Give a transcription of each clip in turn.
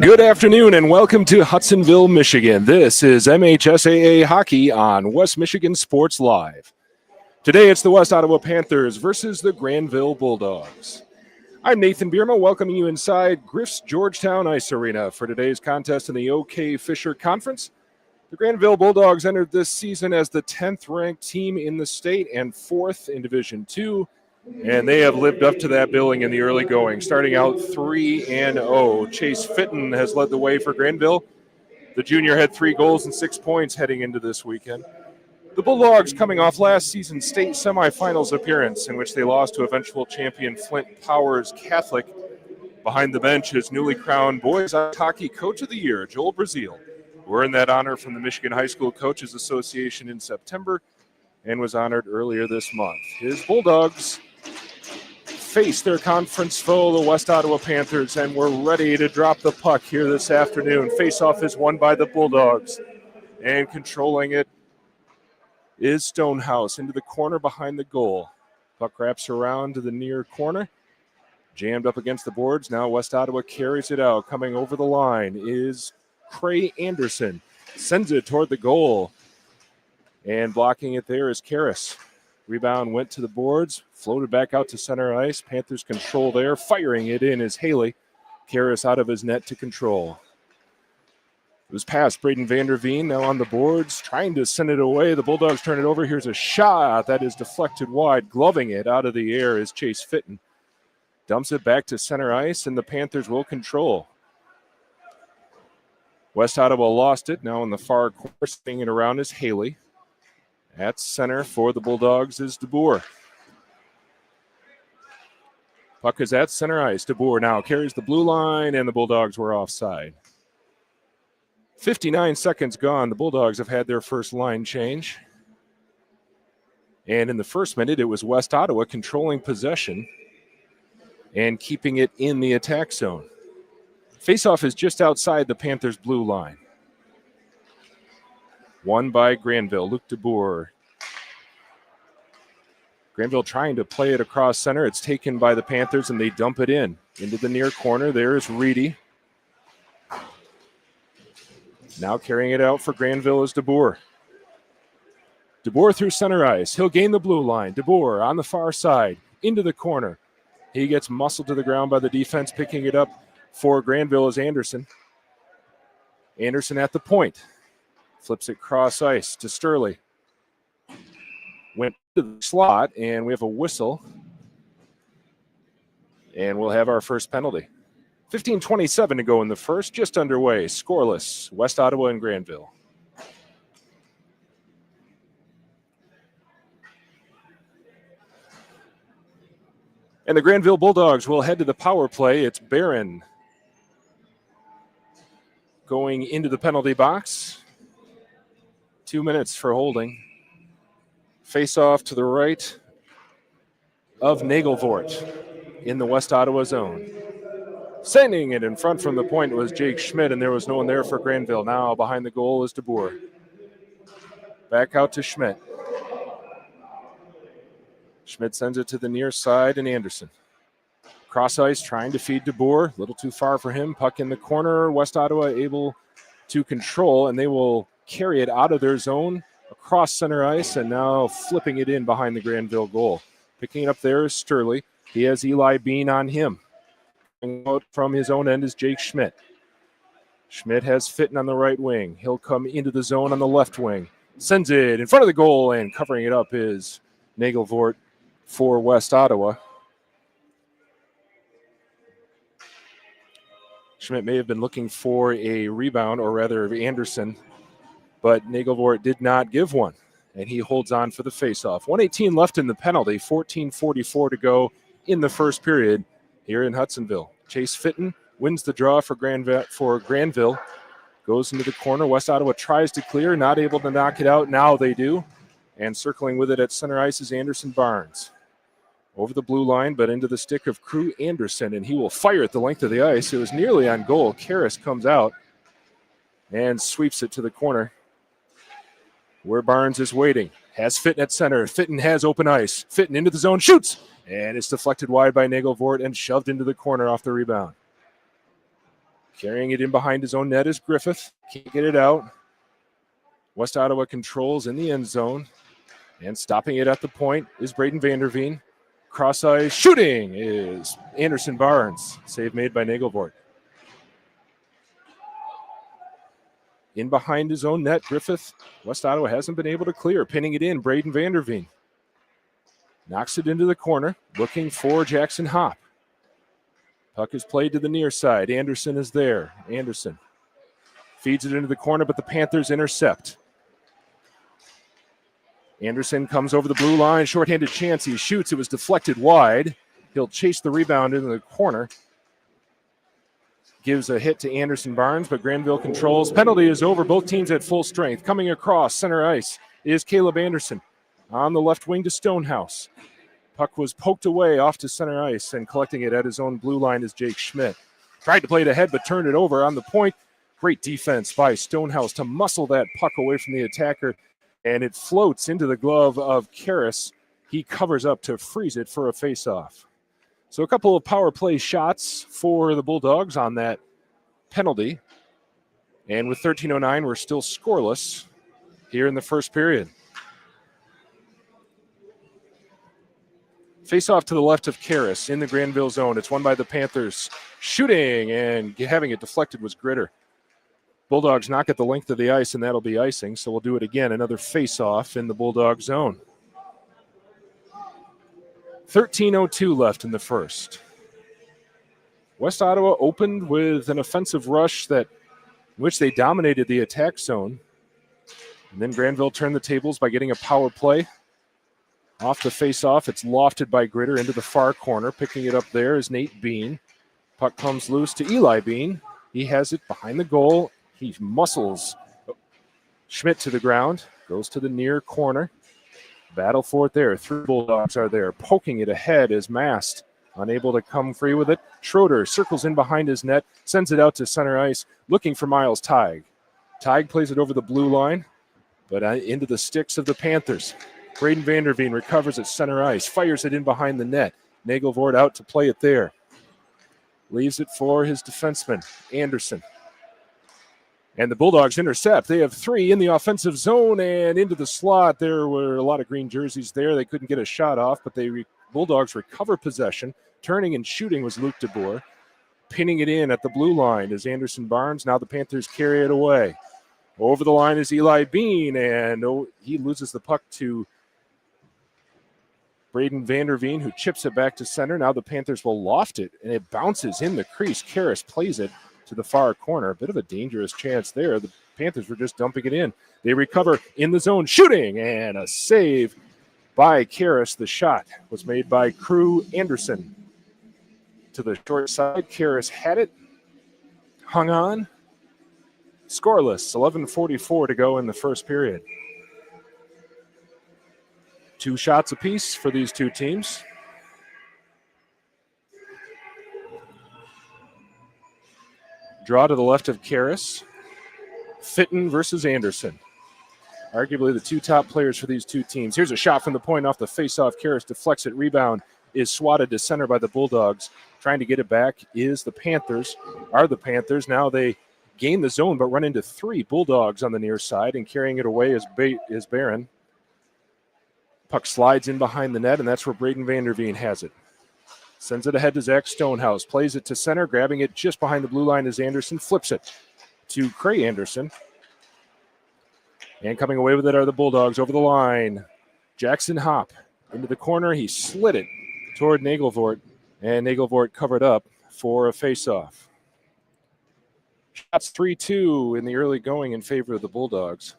Good afternoon and welcome to Hudsonville, Michigan. This is MHSAA Hockey on West Michigan Sports Live. Today it's the West Ottawa Panthers versus the Grandville Bulldogs. I'm Nathan Bierma, welcoming you inside Griffs Georgetown Ice Arena for today's contest in the OK Fischer Conference. The Grandville Bulldogs entered this season as the 10th ranked team in the state and 4th in Division II. And they have lived up to that billing in the early going, starting out 3-0. Chase Fitton has led the way for Grandville. The junior had 3 goals and 6 points heading into this weekend. The Bulldogs coming off last season's state semifinals appearance in which they lost to eventual champion Flint Powers Catholic. Behind the bench is newly crowned Boys Hockey Coach of the Year, Joel Brazil, who earned that honor from the Michigan High School Coaches Association in September and was honored earlier this month. His Bulldogs face their conference foe, the West Ottawa Panthers, and we're ready to drop the puck here this afternoon. Face-off is won by the Bulldogs, and controlling it is Stonehouse into the corner behind the goal. Puck wraps around to the near corner, jammed up against the boards. Now West Ottawa carries it out. Coming over the line is Cray Anderson, sends it toward the goal, and blocking it there is Karras. Rebound went to the boards, floated back out to center ice. Panthers control there. Firing it in is Haley. Karras out of his net to control. It was past Braden Vanderveen, now on the boards, trying to send it away. The Bulldogs turn it over. Here's a shot that is deflected wide. Gloving it out of the air is Chase Fitton. Dumps it back to center ice, and the Panthers will control. West Ottawa lost it. Now in the far corner, spinning it around is Haley. At center for the Bulldogs is DeBoer. Puck is at center ice. DeBoer now carries the blue line, and the Bulldogs were offside. 59 seconds gone. The Bulldogs have had their first line change. And in the first minute, it was West Ottawa controlling possession and keeping it in the attack zone. Faceoff is just outside the Panthers' blue line. Won by Grandville. Luke DeBoer. Grandville trying to play it across center. It's taken by the Panthers, and they dump it in. Into the near corner. There is Reedy. Now carrying it out for Grandville is DeBoer. DeBoer through center ice. He'll gain the blue line. DeBoer on the far side. Into the corner. He gets muscled to the ground by the defense. Picking it up for Grandville is Anderson. Anderson at the point. Flips it cross ice to Sturley. Went to the slot, and we have a whistle. And we'll have our first penalty. 15:27 to go in the first, just underway. Scoreless, West Ottawa and Grandville. And the Grandville Bulldogs will head to the power play. It's Barron going into the penalty box. 2 minutes for holding. Face off to the right of Nagelvort in the West Ottawa zone. Sending it in front from the point was Jake Schmidt, and there was no one there for Grandville. Now behind the goal is DeBoer. Back out to Schmidt. Schmidt sends it to the near side, and Anderson. Cross ice trying to feed DeBoer. A little too far for him. Puck in the corner. West Ottawa able to control, and they will carry it out of their zone across center ice, and now flipping it in behind the Grandville goal. Picking it up there is Sturley. He has Eli Bean on him. Out from his own end is Jake Schmidt. Schmidt has Fitton on the right wing. He'll come into the zone on the left wing. Sends it in front of the goal, and covering it up is Nagelvort for West Ottawa. Schmidt may have been looking for a rebound, or rather Anderson, but Nagelvort did not give one, and he holds on for the faceoff. 1:18 left in the penalty, 14:44 to go in the first period here in Hudsonville. Chase Fitton wins the draw for Grandville, goes into the corner. West Ottawa tries to clear, not able to knock it out. Now they do, and circling with it at center ice is Anderson Barnes. Over the blue line, but into the stick of Crew Anderson, and he will fire at the length of the ice. It was nearly on goal. Karras comes out and sweeps it to the corner, where Barnes is waiting. Has Fitton at center. Fitton has open ice. Fitton into the zone, shoots! And it's deflected wide by Nagelvort and shoved into the corner off the rebound. Carrying it in behind his own net is Griffith. Can't get it out. West Ottawa controls in the end zone. And stopping it at the point is Braden Vanderveen. Cross-ice shooting is Anderson Barnes. Save made by Nagelvoort. In behind his own net, Griffith. West Ottawa hasn't been able to clear. Pinning it in, Braden Vanderveen. Knocks it into the corner, looking for Jackson Hopp. Puck is played to the near side. Anderson is there. Anderson feeds it into the corner, but the Panthers intercept. Anderson comes over the blue line, shorthanded chance. He shoots. It was deflected wide. He'll chase the rebound into the corner. Gives a hit to Anderson Barnes, but Grandville controls. Penalty is over. Both teams at full strength. Coming across center ice is Caleb Anderson on the left wing to Stonehouse. Puck was poked away off to center ice, and collecting it at his own blue line is Jake Schmidt. Tried to play it ahead, but turned it over on the point. Great defense by Stonehouse to muscle that puck away from the attacker, and it floats into the glove of Karras. He covers up to freeze it for a faceoff. So a couple of power play shots for the Bulldogs on that penalty. And with 13:09, we're still scoreless here in the first period. Face-off to the left of Karras in the Grandville zone. It's won by the Panthers. Shooting and having it deflected was Gritter. Bulldogs knock at the length of the ice, and that'll be icing. So we'll do it again. Another face-off in the Bulldog zone. 13:02 left in the first. West Ottawa opened with an offensive rush in which they dominated the attack zone. And then Grandville turned the tables by getting a power play. Off the face-off, it's lofted by Gritter into the far corner. Picking it up there is Nate Bean. Puck comes loose to Eli Bean. He has it behind the goal. He muscles Schmidt to the ground. Goes to the near corner. Battle for it there. 3 Bulldogs are there. Poking it ahead is Mast. Unable to come free with it. Schroeder circles in behind his net. Sends it out to center ice. Looking for Miles Teig. Teig plays it over the blue line. But into the sticks of the Panthers. Braden Vanderveen recovers at center ice. Fires it in behind the net. Nagelvoort out to play it there. Leaves it for his defenseman, Anderson. And the Bulldogs intercept. They have 3 in the offensive zone and into the slot. There were a lot of green jerseys there. They couldn't get a shot off, but Bulldogs recover possession. Turning and shooting was Luke DeBoer. Pinning it in at the blue line is Anderson Barnes. Now the Panthers carry it away. Over the line is Eli Bean, and he loses the puck to Braden Vanderveen, who chips it back to center. Now the Panthers will loft it, and it bounces in the crease. Karras plays it to the far corner. A bit of a dangerous chance there. The Panthers were just dumping it in. They recover in the zone, shooting, and a save by Karras. The shot was made by Crew Anderson. To the short side, Karras had it, hung on. Scoreless, 11:44 to go in the first period. 2 shots apiece for these two teams. Draw to the left of Karras. Fitton versus Anderson. Arguably the 2 top players for these two teams. Here's a shot from the point off the faceoff. Karras deflects it. Rebound is swatted to center by the Bulldogs. Trying to get it back is the Panthers. Now they gain the zone but run into 3 Bulldogs on the near side, and carrying it away is Barron. Puck slides in behind the net, and that's where Braden Vanderveen has it. Sends it ahead to Zach Stonehouse. Plays it to center. Grabbing it just behind the blue line is Anderson. Flips it to Cray Anderson. And coming away with it are the Bulldogs over the line. Jackson Hopp into the corner. He slid it toward Nagelvoort, and Nagelvoort covered up for a faceoff. Shots 3-2 in the early going in favor of the Bulldogs.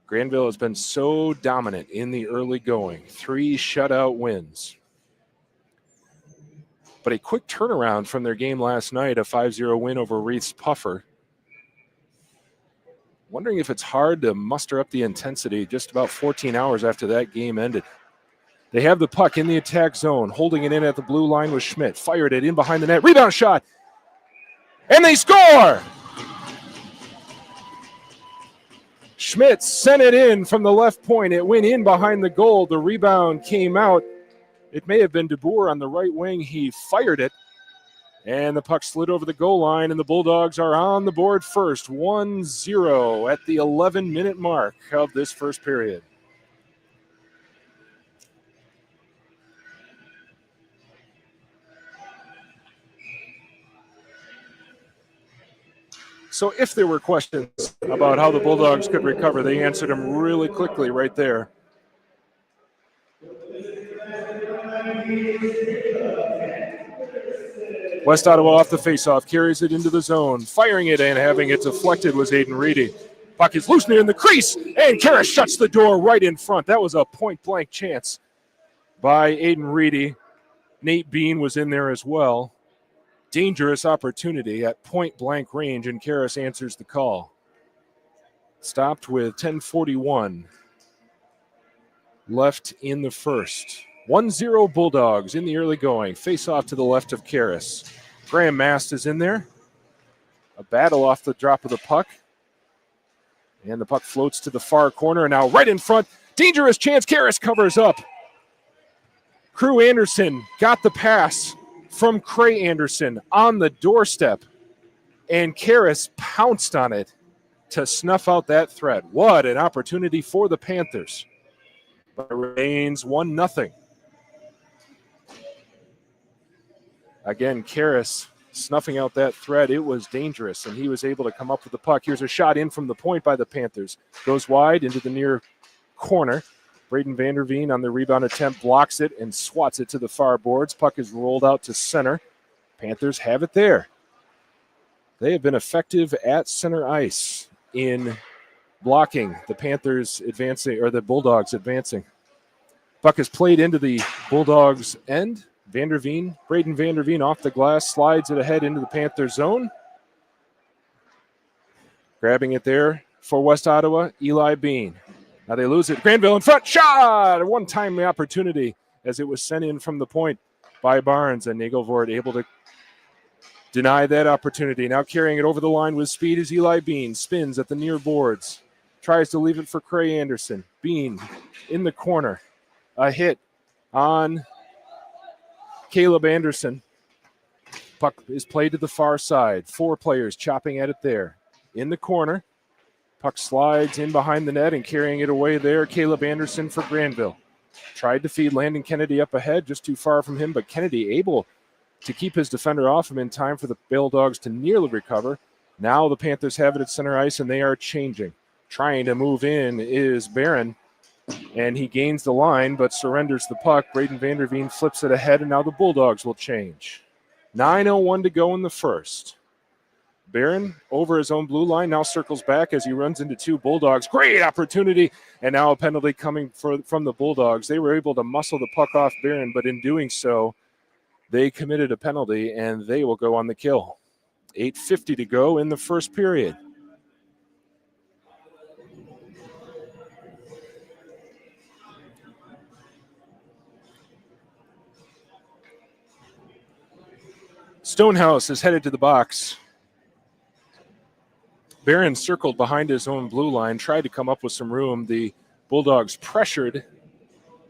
Grandville has been so dominant in the early going. 3 shutout wins. But a quick turnaround from their game last night, a 5-0 win over Reith's Puffer. Wondering if it's hard to muster up the intensity just about 14 hours after that game ended. They have the puck in the attack zone, holding it in at the blue line with Schmidt. Fired it in behind the net. Rebound shot. And they score! Schmidt sent it in from the left point. It went in behind the goal. The rebound came out. It may have been DeBoer on the right wing. He fired it. And the puck slid over the goal line, and the Bulldogs are on the board first, 1-0 at the 11-minute mark of this first period. So if there were questions about how the Bulldogs could recover, they answered them really quickly right there. West Ottawa off the faceoff, carries it into the zone. Firing it and having it deflected was Aiden Reedy. Puck is loose near the crease, and Karras shuts the door right in front. That was a point-blank chance by Aiden Reedy. Nate Bean was in there as well. Dangerous opportunity at point-blank range, and Karras answers the call. Stopped with 10:41 left in the first. 1-0 Bulldogs in the early going. Face off to the left of Karras. Graham Mast is in there. A battle off the drop of the puck. And the puck floats to the far corner. And now right in front. Dangerous chance. Karras covers up. Crew Anderson got the pass from Cray Anderson on the doorstep. And Karras pounced on it to snuff out that threat. What an opportunity for the Panthers. But it remains 1-0. Again, Karras snuffing out that threat. It was dangerous, and he was able to come up with the puck. Here's a shot in from the point by the Panthers. Goes wide into the near corner. Braden Vanderveen on the rebound attempt blocks it and swats it to the far boards. Puck is rolled out to center. Panthers have it there. They have been effective at center ice in blocking the Panthers advancing, or the Bulldogs advancing. Puck is played into the Bulldogs' end. Braden Vanderveen off the glass, slides it ahead into the Panthers zone. Grabbing it there for West Ottawa, Eli Bean. Now they lose it. Grandville in front, shot! A one-time opportunity as it was sent in from the point by Barnes, and Nagelvoort able to deny that opportunity. Now carrying it over the line with speed is Eli Bean. Spins at the near boards. Tries to leave it for Cray Anderson. Bean in the corner. A hit on Caleb Anderson. Puck is played to the far side. 4 players chopping at it there. In the corner. Puck slides in behind the net and carrying it away there. Caleb Anderson for Grandville. Tried to feed Landon Kennedy up ahead, just too far from him, but Kennedy able to keep his defender off him in time for the Bulldogs to nearly recover. Now the Panthers have it at center ice, and they are changing. Trying to move in is Barron, and he gains the line but surrenders the puck. Braden Vanderveen flips it ahead, and now the Bulldogs will change. 9:01 to go in the first. Barron over his own blue line, now circles back as he runs into 2 Bulldogs. Great opportunity, and now a penalty coming from the Bulldogs. They were able to muscle the puck off Barron, but in doing so, they committed a penalty, and they will go on the kill. 8:50 to go in the first period. Stonehouse is headed to the box. Barron circled behind his own blue line, tried to come up with some room. The Bulldogs pressured,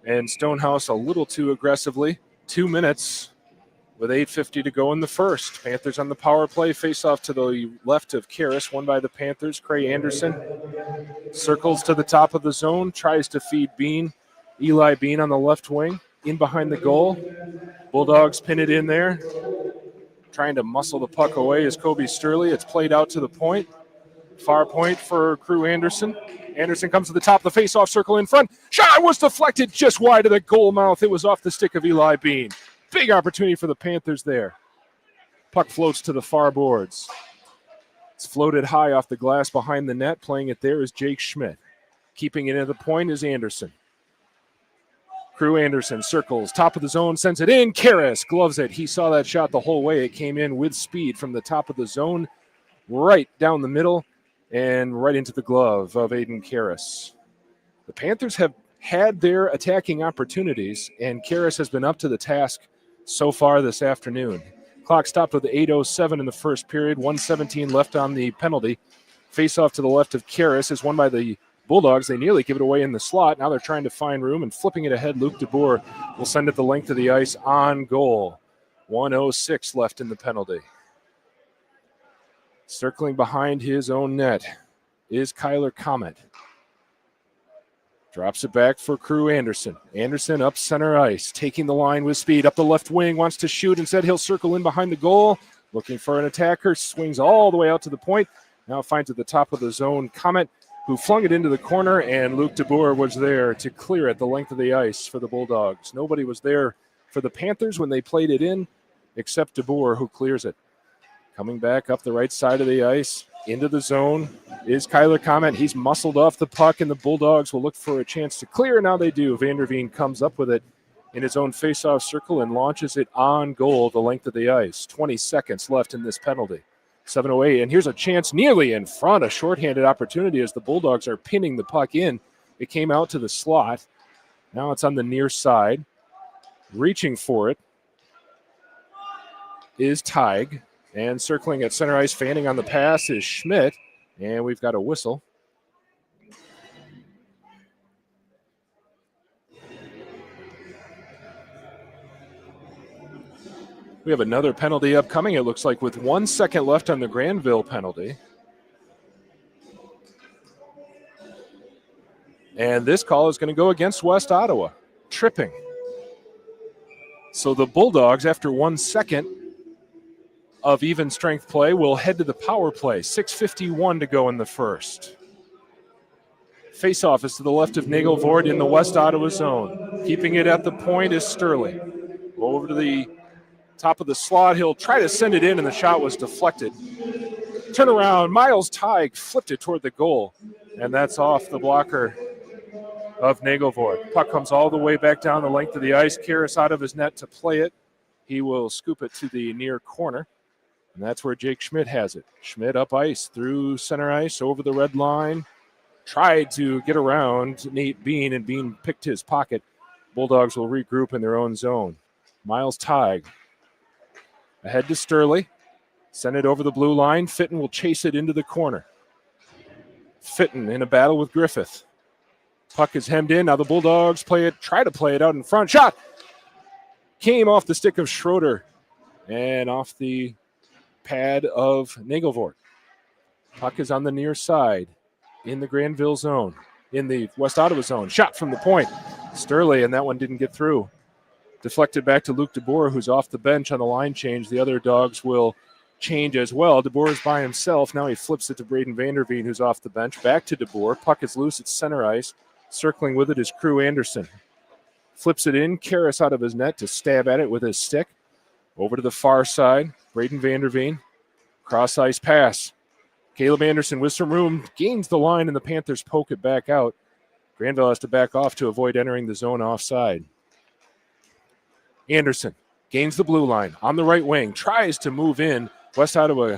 and Stonehouse a little too aggressively. 2 minutes with 8:50 to go in the first. Panthers on the power play. Face off to the left of Karras, won by the Panthers. Cray Anderson circles to the top of the zone, tries to feed Bean. Eli Bean on the left wing, in behind the goal. Bulldogs pin it in there. Trying to muscle the puck away is Kobe Sturley. It's played out to the point. Far point for Crew Anderson. Anderson comes to the top of the face-off circle in front. Shot was deflected just wide of the goal mouth. It was off the stick of Eli Bean. Big opportunity for the Panthers there. Puck floats to the far boards. It's floated high off the glass behind the net. Playing it there is Jake Schmidt. Keeping it at the point is Anderson. Crew Anderson circles, top of the zone, sends it in. Karras gloves it. He saw that shot the whole way. It came in with speed from the top of the zone, right down the middle, and right into the glove of Aiden Karras. The Panthers have had their attacking opportunities, and Karras has been up to the task so far this afternoon. Clock stopped with 8:07 in the first period, 1:17 left on the penalty. Face off to the left of Karras is won by the Bulldogs. They nearly give it away in the slot. Now they're trying to find room and flipping it ahead. Luke DeBoer will send it the length of the ice on goal. 1:06 left in the penalty. Circling behind his own net is Kyler Comet. Drops it back for Crew Anderson. Anderson up center ice, taking the line with speed. Up the left wing, wants to shoot. Instead, he'll circle in behind the goal. Looking for an attacker, swings all the way out to the point. Now finds at the top of the zone Comet, who flung it into the corner, and Luc DeBoer was there to clear it the length of the ice for the Bulldogs. Nobody was there for the Panthers when they played it in, except DeBoer, who clears it. Coming back up the right side of the ice, into the zone is Kyler Comet. He's muscled off the puck, and the Bulldogs will look for a chance to clear. Now they do. Vanderveen comes up with it in his own faceoff circle and launches it on goal the length of the ice. 20 seconds left in this penalty. 7:08, and here's a chance nearly in front, a shorthanded opportunity as the Bulldogs are pinning the puck in. It came out to the slot. Now it's on the near side. Reaching for it is Teig. And circling at center ice, fanning on the pass is Schmidt. And we've got a whistle. We have another penalty upcoming, it looks like, with 1 second left on the Grandville penalty. And this call is going to go against West Ottawa. Tripping. So the Bulldogs, after 1 second of even strength play, will head to the power play. 6:51 to go in the first. Faceoff is to the left of Nagelvoort in the West Ottawa zone. Keeping it at the point is Sterling. Over to the top of the slot. He'll try to send it in, and the shot was deflected. Turn around. Miles Teig flipped it toward the goal, and that's off the blocker of Nagelvoort. Puck comes all the way back down the length of the ice. Karras out of his net to play it. He will scoop it to the near corner. And that's where Jake Schmidt has it. Schmidt up ice, through center ice, over the red line. Tried to get around Nate Bean, and Bean picked his pocket. Bulldogs will regroup in their own zone. Miles Teig ahead to Sterling. Send it over the blue line. Fitton will chase it into the corner. Fitton in a battle with Griffith. Puck is hemmed in. Now the Bulldogs try to play it out in front. Shot came off the stick of Schroeder and off the pad of Nagelvoort. Puck is on the near side in the Grandville zone, in the West Ottawa zone. Shot from the point. Sterling, and that one didn't get through. Deflected back to Luc DeBoer, who's off the bench on the line change. The other dogs will change as well. DeBoer is by himself. Now he flips it to Braden Vanderveen, who's off the bench. Back to DeBoer. Puck is loose at center ice. Circling with it is Crew Anderson. Flips it in. Karras out of his net to stab at it with his stick. Over to the far side. Braden Vanderveen. Cross ice pass. Caleb Anderson with some room gains the line, and the Panthers poke it back out. Grandville has to back off to avoid entering the zone offside. Anderson gains the blue line on the right wing. Tries to move in. West Ottawa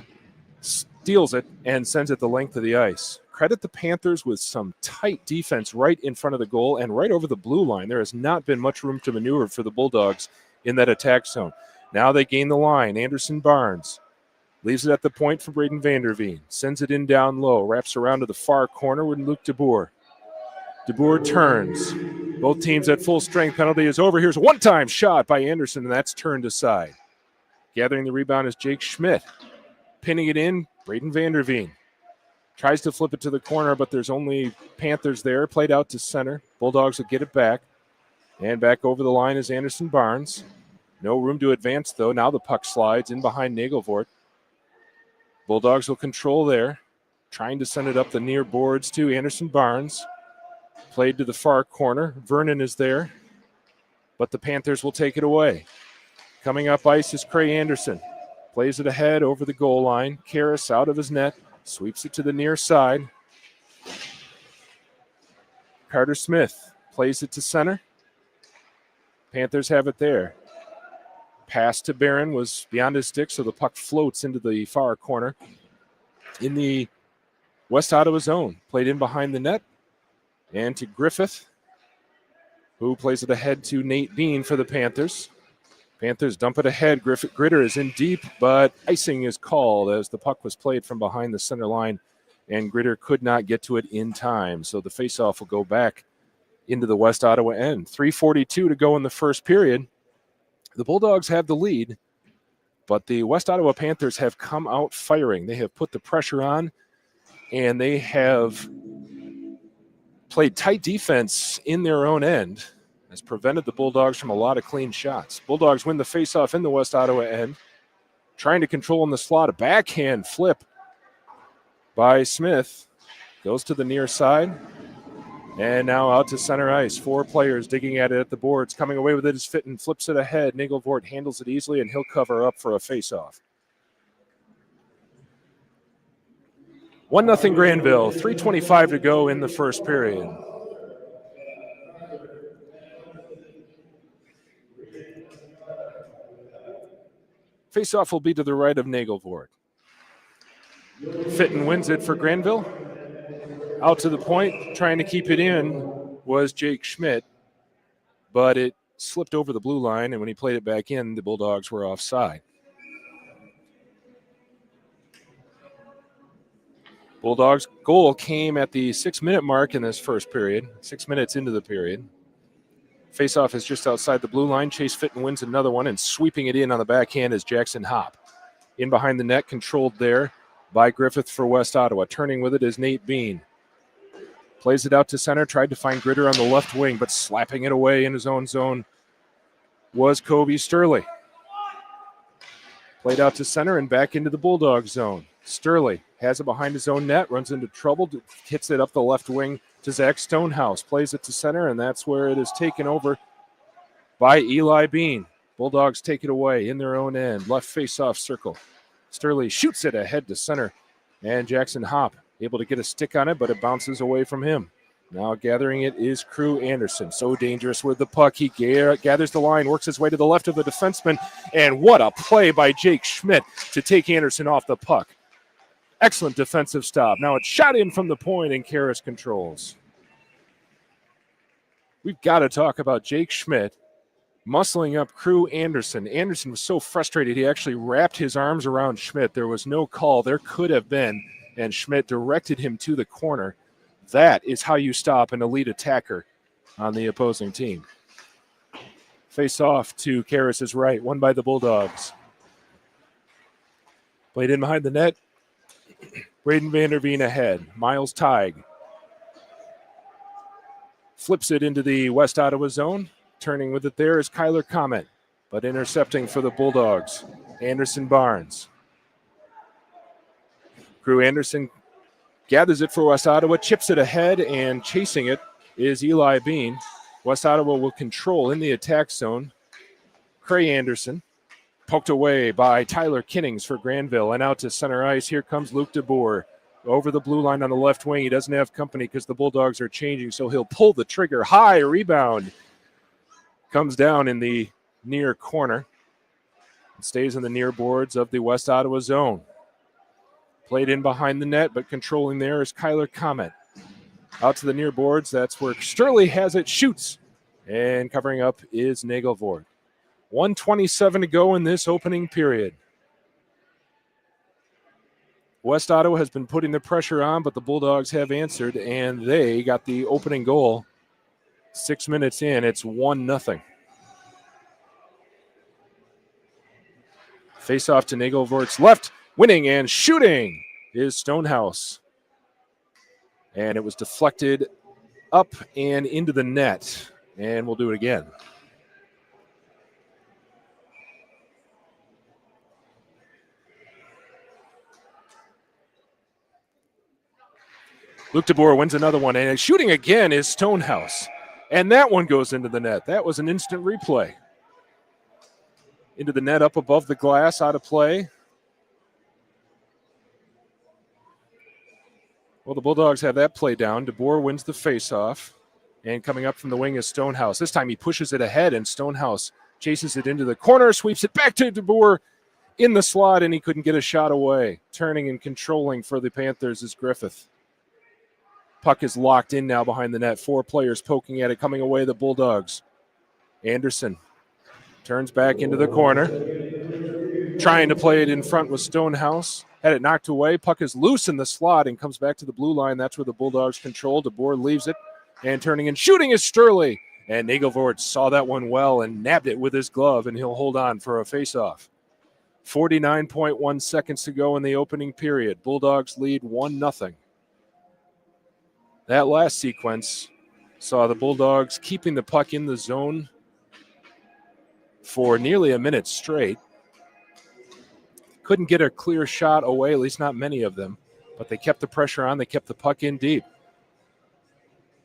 steals it and sends it the length of the ice. Credit the Panthers with some tight defense right in front of the goal and right over the blue line. There has not been much room to maneuver for the Bulldogs in that attack zone. Now they gain the line. Anderson Barnes leaves it at the point for Braden Vanderveen. Sends it in down low. Wraps around to the far corner with Luc DeBoer. DeBoer turns. Both teams at full strength. Penalty is over. Here's a one-time shot by Anderson, and that's turned aside. Gathering the rebound is Jake Schmidt. Pinning it in, Braden Vanderveen. Tries to flip it to the corner, but there's only Panthers there. Played out to center. Bulldogs will get it back. And back over the line is Anderson Barnes. No room to advance, though. Now the puck slides in behind Nagelvoort. Bulldogs will control there. Trying to send it up the near boards to Anderson Barnes. Played to the far corner. Vernon is there. But the Panthers will take it away. Coming up ice is Cray Anderson. Plays it ahead over the goal line. Karras out of his net. Sweeps it to the near side. Carter Smith plays it to center. Panthers have it there. Pass to Barron was beyond his stick, so the puck floats into the far corner. In the West Ottawa zone. Played in behind the net. And to Griffith, who plays it ahead to Nate Bean for the Panthers. Panthers dump it ahead. Gritter is in deep, but icing is called as the puck was played from behind the center line, and Gritter could not get to it in time. So the faceoff will go back into the West Ottawa end. 3:42 to go in the first period. The Bulldogs have the lead But the West Ottawa Panthers have come out firing. They have put the pressure on, and they have played tight defense in their own end, has prevented the Bulldogs from a lot of clean shots. Bulldogs win the faceoff in the West Ottawa end, trying to control in the slot. A backhand flip by Smith. Goes to the near side. And now out to center ice. 4 players digging at it at the boards. Coming away with it is Fitton. Flips it ahead. Nagelvoort handles it easily, and he'll cover up for a faceoff. 1-0 Grandville. 3:25 to go in the first period. Faceoff will be to the right of Nagelvoort. Fitton wins it for Grandville. Out to the point, trying to keep it in, was Jake Schmidt, but it slipped over the blue line, and when he played it back in, the Bulldogs were offside. Bulldogs' goal came at the 6-minute mark in this first period, 6 minutes into the period. Faceoff is just outside the blue line. Chase Fitton wins another one, and sweeping it in on the backhand is Jackson Hopp. In behind the net, controlled there by Griffith for West Ottawa. Turning with it is Nate Bean. Plays it out to center, tried to find Gritter on the left wing, but slapping it away in his own zone was Kobe Sturley. Played out to center and back into the Bulldog zone. Sturley has it behind his own net, runs into trouble, hits it up the left wing to Zach Stonehouse. Plays it to center, and that's where it is taken over by Eli Bean. Bulldogs take it away in their own end. Left face-off circle. Sturley shoots it ahead to center, and Jackson Hopp able to get a stick on it, but it bounces away from him. Now gathering it is Crew Anderson. So dangerous with the puck. He gathers the line, works his way to the left of the defenseman, and what a play by Jake Schmidt to take Anderson off the puck. Excellent defensive stop. Now it's shot in from the point, and Karras controls. We've got to talk about Jake Schmidt muscling up Crew Anderson. Anderson was so frustrated, he actually wrapped his arms around Schmidt. There was no call. There could have been, and Schmidt directed him to the corner. That is how you stop an elite attacker on the opposing team. Face off to Karras' right, won by the Bulldogs. Played in behind the net. Braden Vanderveen ahead. Miles Teig flips it into the West Ottawa zone. Turning with it there is Kyler Comet, but intercepting for the Bulldogs, Anderson Barnes. Crew Anderson gathers it for West Ottawa, chips it ahead, and chasing it is Eli Bean. West Ottawa will control in the attack zone. Cray Anderson poked away by Tyler Kinnings for Grandville, and out to center ice. Here comes Luke DeBoer over the blue line on the left wing. He doesn't have company because the Bulldogs are changing, so he'll pull the trigger. High rebound. Comes down in the near corner. It stays in the near boards of the West Ottawa zone. Played in behind the net, but controlling there is Kyler Comet. Out to the near boards. That's where Sturley has it. Shoots. And covering up is Nagelvoort. 1:27 to go in this opening period. West Ottawa has been putting the pressure on, but the Bulldogs have answered, and they got the opening goal. 6 minutes in, it's 1-0. Face off to Nagelvoort's left. Winning and shooting is Stonehouse. And it was deflected up and into the net. And we'll do it again. Luke DeBoer wins another one. And shooting again is Stonehouse. And that one goes into the net. That was an instant replay. Into the net up above the glass, out of play. Well, the Bulldogs have that play down. DeBoer wins the faceoff. And coming up from the wing is Stonehouse. This time he pushes it ahead, and Stonehouse chases it into the corner, sweeps it back to DeBoer in the slot, and he couldn't get a shot away. Turning and controlling for the Panthers is Griffith. Puck is locked in now behind the net. 4 players poking at it, coming away the Bulldogs. Anderson turns back into the corner. Trying to play it in front with Stonehouse. Had it knocked away. Puck is loose in the slot and comes back to the blue line. That's where the Bulldogs control. DeBoer leaves it. And turning and shooting is Sturley. And Nagelvoort saw that one well and nabbed it with his glove, and he'll hold on for a faceoff. 49.1 seconds to go in the opening period. Bulldogs lead 1-0. That last sequence saw the Bulldogs keeping the puck in the zone for nearly a minute straight. Couldn't get a clear shot away, at least not many of them, but they kept the pressure on. They kept the puck in deep.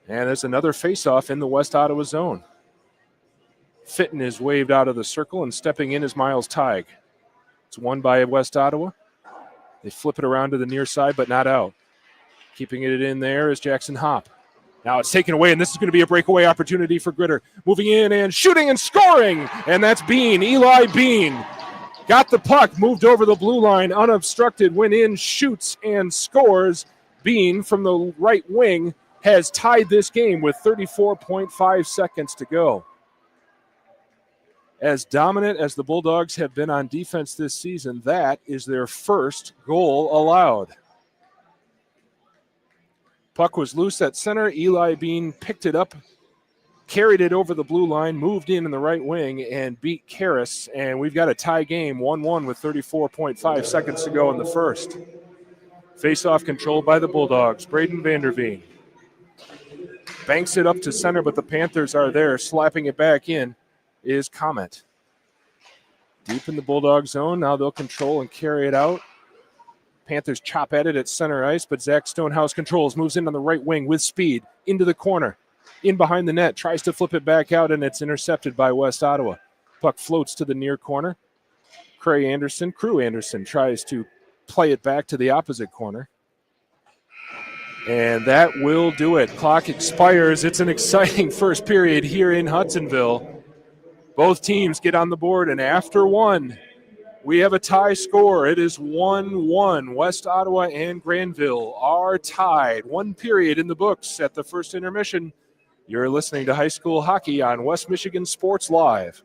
And there's another faceoff in the West Ottawa zone. Fitton is waved out of the circle, and stepping in is Miles Teig. It's won by West Ottawa. They flip it around to the near side, but not out. Keeping it in there is Jackson Hopp. Now it's taken away, and this is going to be a breakaway opportunity for Gritter. Moving in and shooting and scoring, and that's Bean, Eli Bean. Got the puck, moved over the blue line, unobstructed, went in, shoots, and scores. Bean from the right wing has tied this game with 34.5 seconds to go. As dominant as the Bulldogs have been on defense this season, that is their first goal allowed. Puck was loose at center. Eli Bean picked it up, carried it over the blue line, moved in the right wing, and beat Karras. And we've got a tie game, 1-1 with 34.5 seconds to go in the first. Face-off controlled by the Bulldogs. Braden Vanderveen banks it up to center, but the Panthers are there. Slapping it back in is Comet. Deep in the Bulldog zone. Now they'll control and carry it out. Panthers chop at it at center ice, but Zach Stonehouse controls, moves in on the right wing with speed, into the corner, in behind the net, tries to flip it back out, and it's intercepted by West Ottawa. Puck floats to the near corner. Crew Anderson tries to play it back to the opposite corner. And that will do it. Clock expires. It's an exciting first period here in Hudsonville. Both teams get on the board, and after one, we have a tie score. It is 1-1. West Ottawa and Grandville are tied. One period in the books at the first intermission. You're listening to high school hockey on West Michigan Sports Live.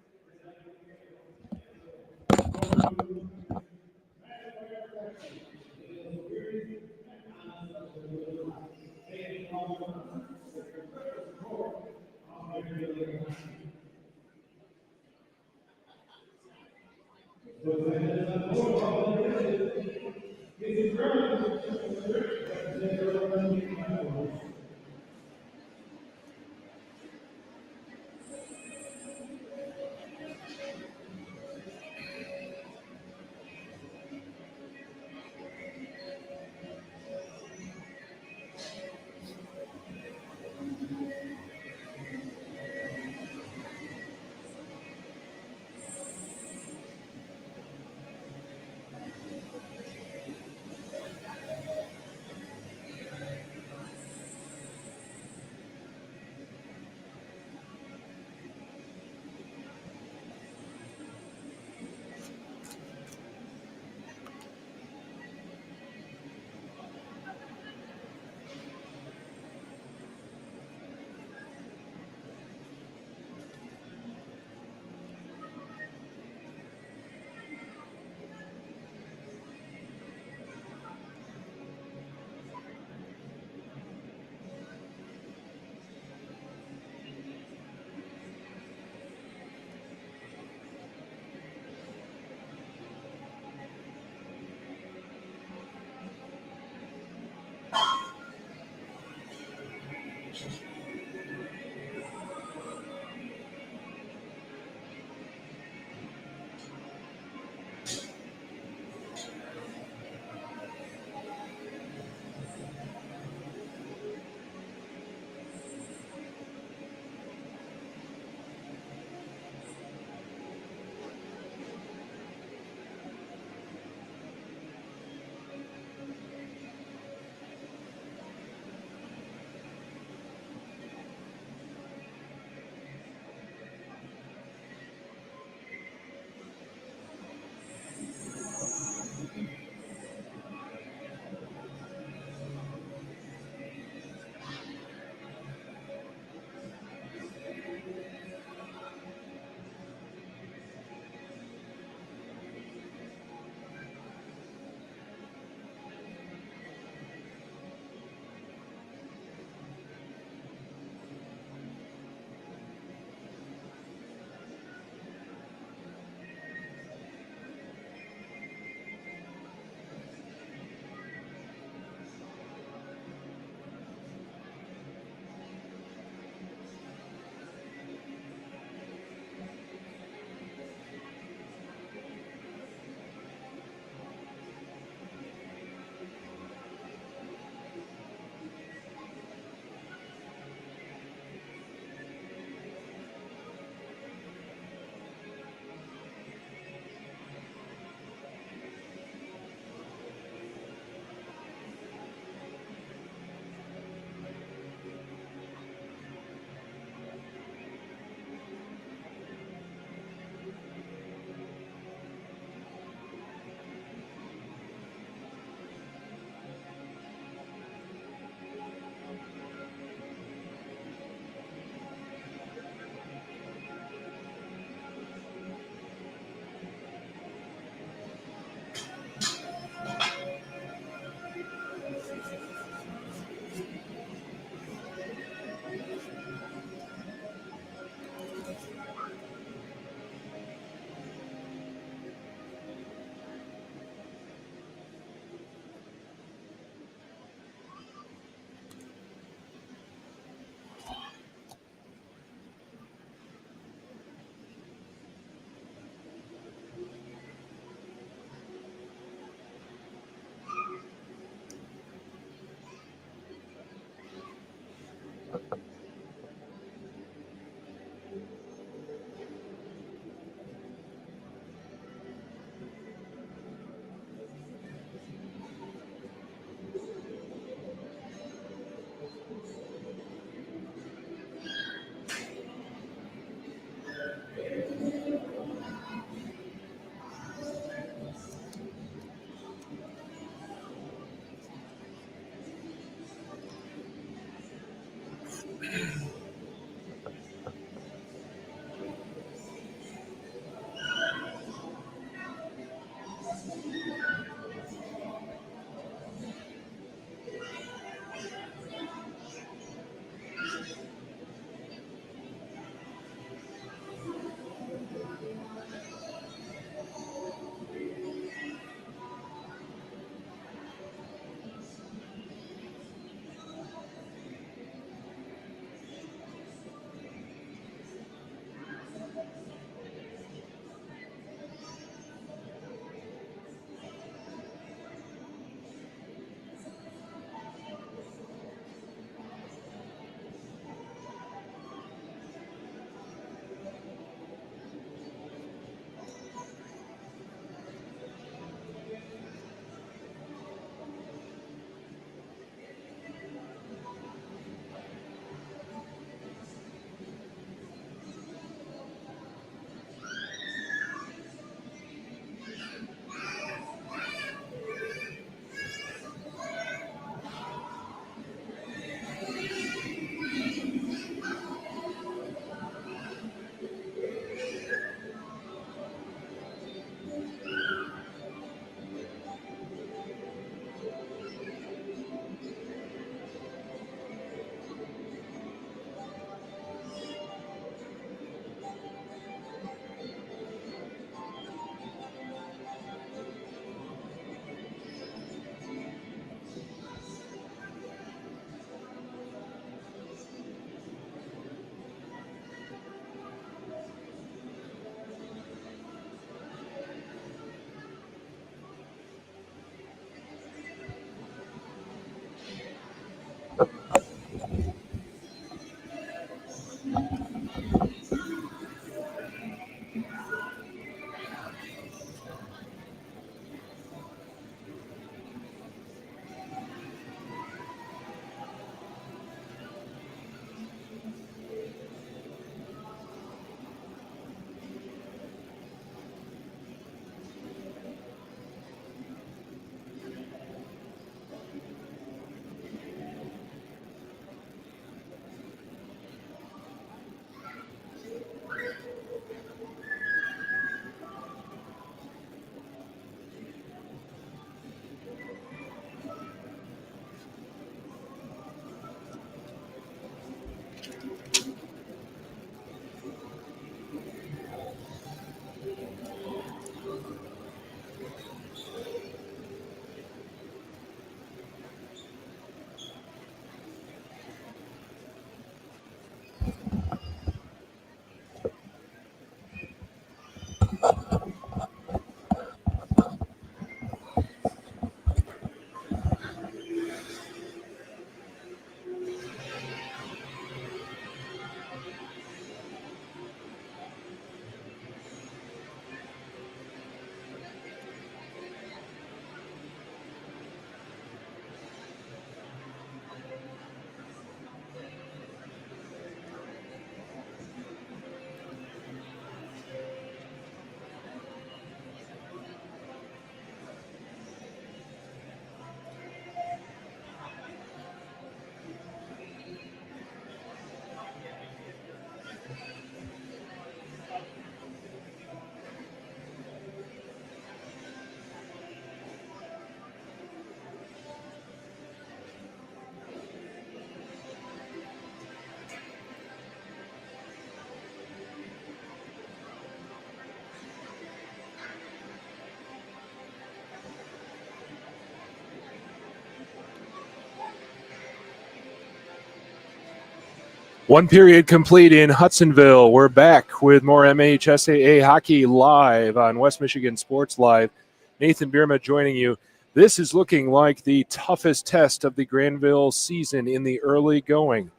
One period complete in Hudsonville. We're back with more MHSAA hockey live on West Michigan Sports Live. Nathan Bierma joining you. This is looking like the toughest test of the Grandville season in the early going.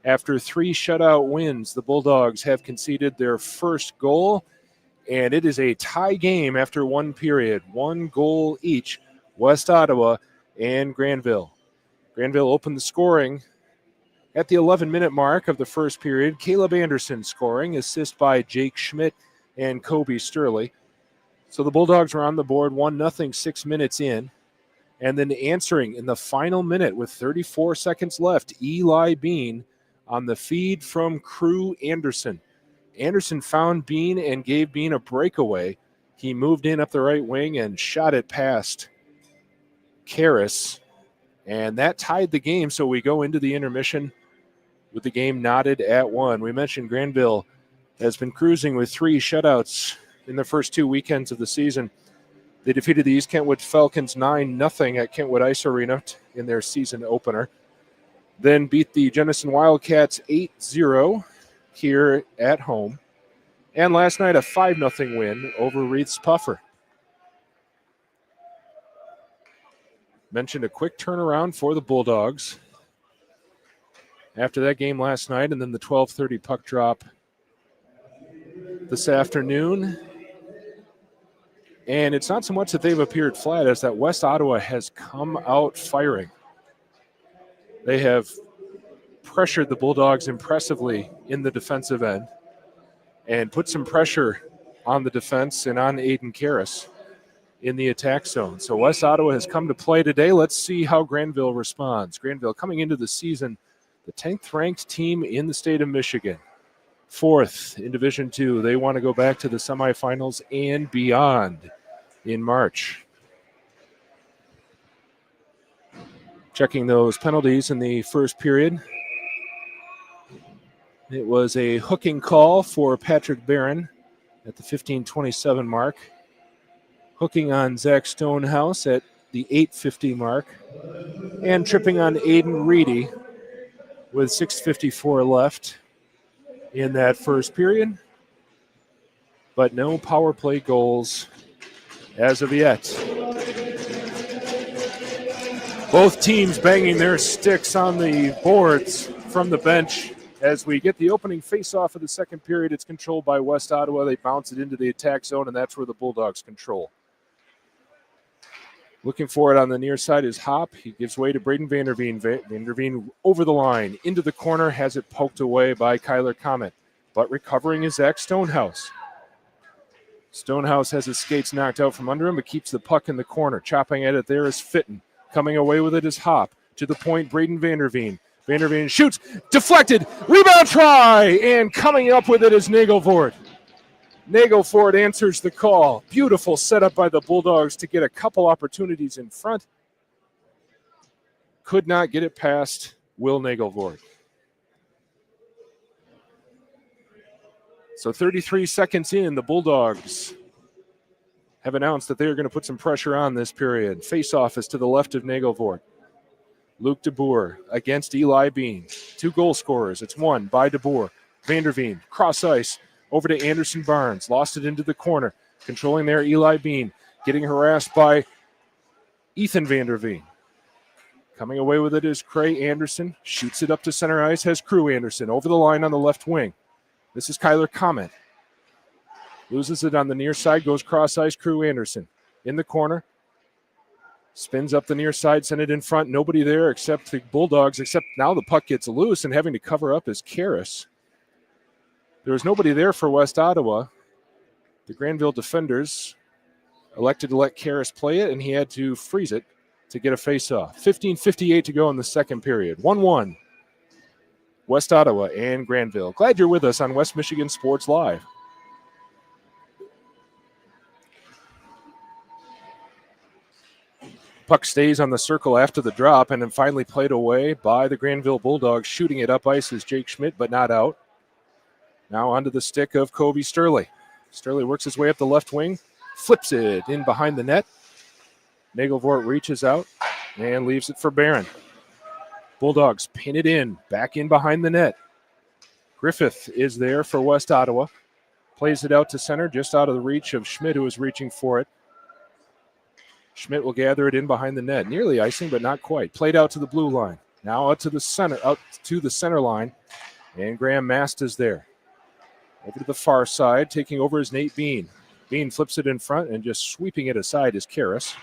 After 3 shutout wins, the Bulldogs have conceded their first goal, and it is a tie game after 1 period. 1 goal each, West Ottawa and Grandville. Grandville opened the scoring at the 11-minute mark of the first period. Caleb Anderson scoring, assist by Jake Schmidt and Kobe Sterling. So the Bulldogs were on the board 1-0 6 minutes in. And then answering in the final minute with 34 seconds left, Eli Bean on the feed from Crew Anderson. Anderson found Bean and gave Bean a breakaway. He moved in up the right wing and shot it past Karras. And that tied the game, so we go into the intermission with the game knotted at 1. We mentioned Grandville has been cruising with 3 shutouts in the first 2 weekends of the season. They defeated the East Kentwood Falcons 9-0 at Kentwood Ice Arena in their season opener. Then beat the Jenison Wildcats 8-0 here at home. And last night a 5-0 win over Reed's Puffer. Mentioned a quick turnaround for the Bulldogs after that game last night, and then the 12:30 puck drop this afternoon. And it's not so much that they've appeared flat as that West Ottawa has come out firing. They have pressured the Bulldogs impressively in the defensive end and put some pressure on the defense and on Aiden Karras in the attack zone. So West Ottawa has come to play today. Let's see how Grandville responds. Grandville coming into the season, the 10th ranked team in the state of Michigan. 4th in Division II. They want to go back to the semifinals and beyond in March. Checking those penalties in the first period. It was a hooking call for Patrick Barron at the 15:27 mark. Hooking on Zach Stonehouse at the 8:50 mark. And tripping on Aiden Reedy with 6:54 left in that first period. But no power play goals as of yet. Both teams banging their sticks on the boards from the bench. As we get the opening face-off of the second period, it's controlled by West Ottawa. They bounce it into the attack zone, and that's where the Bulldogs control. Looking for it on the near side is Hop. He gives way to Braden Vanderveen. Vanderveen over the line, into the corner, has it poked away by Kyler Comet. But recovering is Zach Stonehouse. Stonehouse has his skates knocked out from under him, but keeps the puck in the corner. Chopping at it there is Fitton. Coming away with it is Hop. To the point, Braden Vanderveen. Vanderveen shoots, deflected, rebound try, and coming up with it is Nagelvoort. Nagelvoort answers the call. Beautiful setup by the Bulldogs to get a couple opportunities in front. Could not get it past Will Nagelvoort. So 33 seconds in, the Bulldogs have announced that they are going to put some pressure on this period. Face-off is to the left of Nagelvoort. Luke DeBoer against Eli Bean. 2 goal scorers. It's won by DeBoer. Vanderveen, cross ice, over to Anderson Barnes. Lost it into the corner. Controlling there, Eli Bean. Getting harassed by Ethan Vanderveen. Coming away with it is Cray Anderson. Shoots it up to center ice. Has Crew Anderson over the line on the left wing. This is Kyler Comet. Loses it on the near side. Goes cross ice. Crew Anderson in the corner. Spins up the near side. Send it in front. Nobody there except the Bulldogs. Except now the puck gets loose and having to cover up is Karras. There was nobody there for West Ottawa. The Grandville defenders elected to let Karras play it, and he had to freeze it to get a face-off. 15:58 to go in the second period. 1-1. West Ottawa and Grandville. Glad you're with us on West Michigan Sports Live. Puck stays on the circle after the drop and then finally played away by the Grandville Bulldogs. Shooting it up ice is Jake Schmidt, but not out. Now onto the stick of Kobe Sterling. Sterling works his way up the left wing, flips it in behind the net. Nagelvoort reaches out and leaves it for Barron. Bulldogs pin it in, back in behind the net. Griffith is there for West Ottawa. Plays it out to center, just out of the reach of Schmidt, who was reaching for it. Schmidt will gather it in behind the net. Nearly icing, but not quite. Played out to the blue line. Now out to the center line. And Graham Mast is there. Over to the far side, taking over is Nate Bean. Bean flips it in front, and just sweeping it aside is Karras.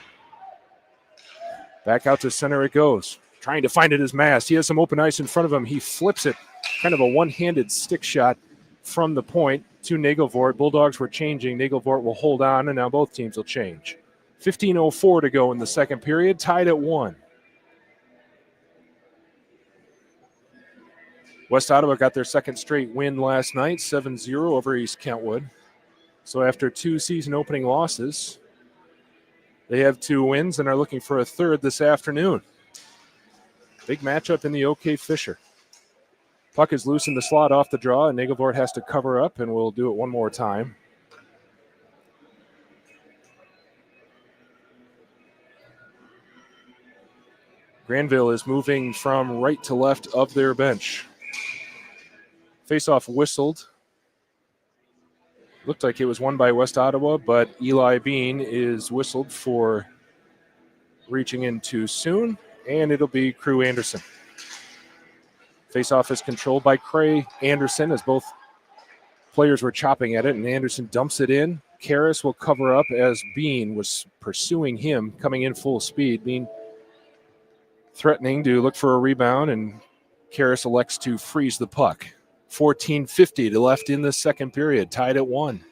Back out to center it goes. Trying to find it is Mast. He has some open ice in front of him. He flips it. Kind of a one-handed stick shot from the point to Nagelvort. Bulldogs were changing. Nagelvort will hold on, and now both teams will change. 15:04 to go in the second period, tied at 1. West Ottawa got their second straight win last night, 7-0 over East Kentwood. So after 2 season opening losses, they have 2 wins and are looking for a third this afternoon. Big matchup in the OK Fischer. Puck is loose in the slot off the draw, and Nagelvort has to cover up, and we'll do it one more time. Grandville is moving from right to left of their bench. Face-off whistled. Looked like it was won by West Ottawa, but Eli Bean is whistled for reaching in too soon, and it'll be Crew Anderson. Face-off is controlled by Cray Anderson as both players were chopping at it, and Anderson dumps it in. Karras will cover up as Bean was pursuing him, coming in full speed. Bean threatening to look for a rebound, and Karras elects to freeze the puck. 14:50 to left in the second period, tied at 1.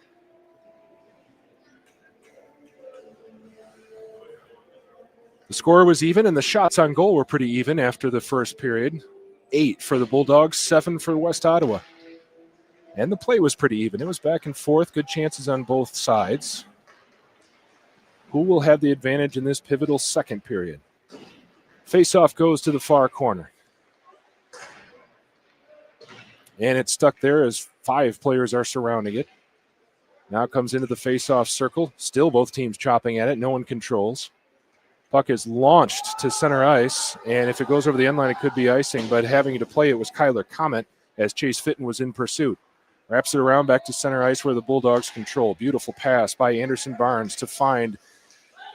The score was even, and the shots on goal were pretty even after the first period. 8 for the Bulldogs, 7 for West Ottawa. And the play was pretty even. It was back and forth, good chances on both sides. Who will have the advantage in this pivotal second period? Face-off goes to the far corner. And it's stuck there as 5 players are surrounding it. Now it comes into the face-off circle. Still both teams chopping at it. No one controls. Puck is launched to center ice, and if it goes over the end line, it could be icing, but having to play it was Kyler Comet as Chase Fitton was in pursuit. Wraps it around back to center ice where the Bulldogs control. Beautiful pass by Anderson Barnes to find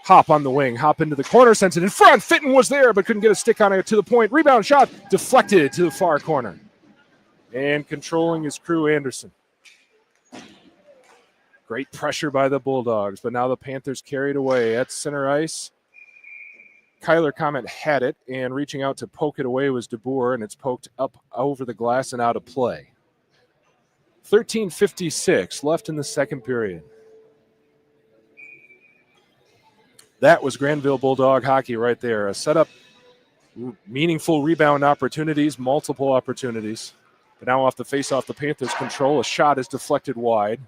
Hop on the wing. Hop into the corner, sends it in front. Fitton was there, but couldn't get a stick on it to the point. Rebound shot, deflected to the far corner. And controlling is Crew Anderson. Great pressure by the Bulldogs, but now the Panthers carried away at center ice. Kyler Comet had it, and reaching out to poke it away was DeBoer, and it's poked up over the glass and out of play. 13:56 left in the second period. That was Grandville Bulldog hockey right there. A setup, meaningful rebound opportunities, multiple opportunities. But now off the face-off, the Panthers control. A shot is deflected wide,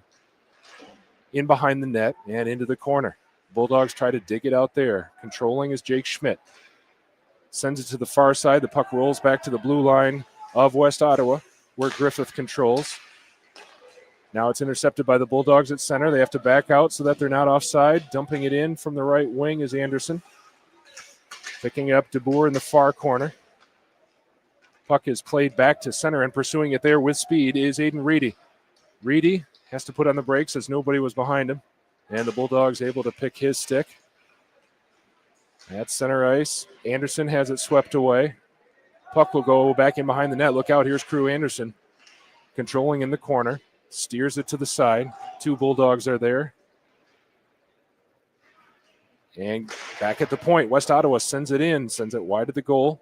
in behind the net, and into the corner. Bulldogs try to dig it out there. Controlling is Jake Schmidt. Sends it to the far side. The puck rolls back to the blue line of West Ottawa, where Griffith controls. Now it's intercepted by the Bulldogs at center. They have to back out so that they're not offside. Dumping it in from the right wing is Anderson. Picking up DeBoer in the far corner. Puck is played back to center, and pursuing it there with speed is Aiden Reedy. Reedy has to put on the brakes as nobody was behind him. And the Bulldogs able to pick his stick. At center ice, Anderson has it swept away. Puck will go back in behind the net. Look out, here's Crew Anderson. Controlling in the corner. Steers it to the side. 2 Bulldogs are there. And back at the point, West Ottawa sends it in. Sends it wide of the goal.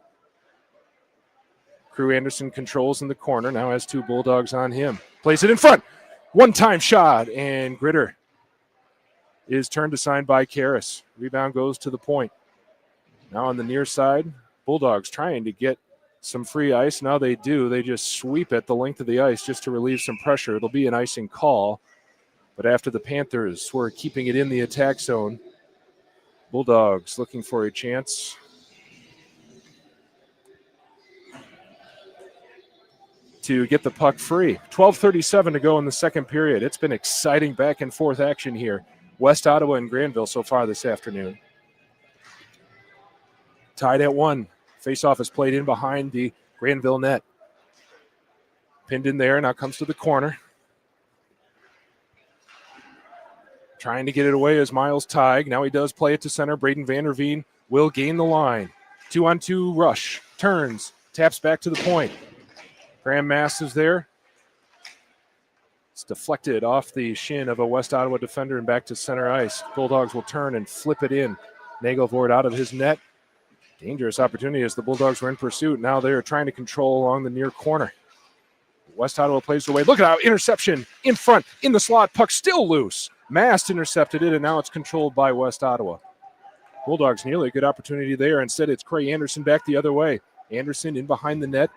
Crew Anderson controls in the corner. Now has 2 Bulldogs on him. Plays it in front. One-time shot, and Gritter is turned aside by Karras. Rebound goes to the point. Now on the near side, Bulldogs trying to get some free ice. Now they do. They just sweep it the length of the ice just to relieve some pressure. It'll be an icing call. But after the Panthers were keeping it in the attack zone, Bulldogs looking for a chance. To get the puck free. 12:37 to go in the second period. It's been exciting back and forth action here. West Ottawa and Grandville so far this afternoon. Tied at 1. Faceoff is played in behind the Grandville net. Pinned in there, now comes to the corner. Trying to get it away is Miles Tighe. Now he does play it to center. Braden Vanderveen will gain the line. 2-on-2 rush. Turns. Taps back to the point. Graham Mast is there. It's deflected off the shin of a West Ottawa defender and back to center ice. Bulldogs will turn and flip it in. Nagelvoort out of his net. Dangerous opportunity as the Bulldogs were in pursuit. Now they're trying to control along the near corner. West Ottawa plays away. Look at how interception in front, in the slot. Puck still loose. Mast intercepted it, and now it's controlled by West Ottawa. Bulldogs nearly a good opportunity there. Instead, it's Cray Anderson back the other way. Anderson in behind the net,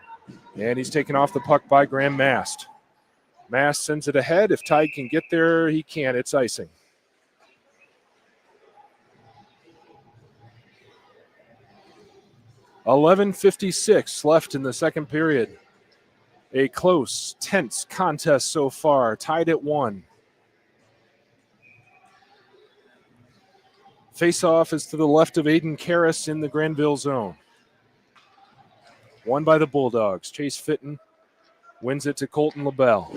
and he's taken off the puck by Graham Mast. Mast sends it ahead. If Tighe can get there, he can. It's icing. $11:56 left in the second period. A close, tense contest so far, tied at 1. Face-off is to the left of Aiden Karras in the Grandville zone. Won by the Bulldogs. Chase Fitton wins it to Colton LaBelle.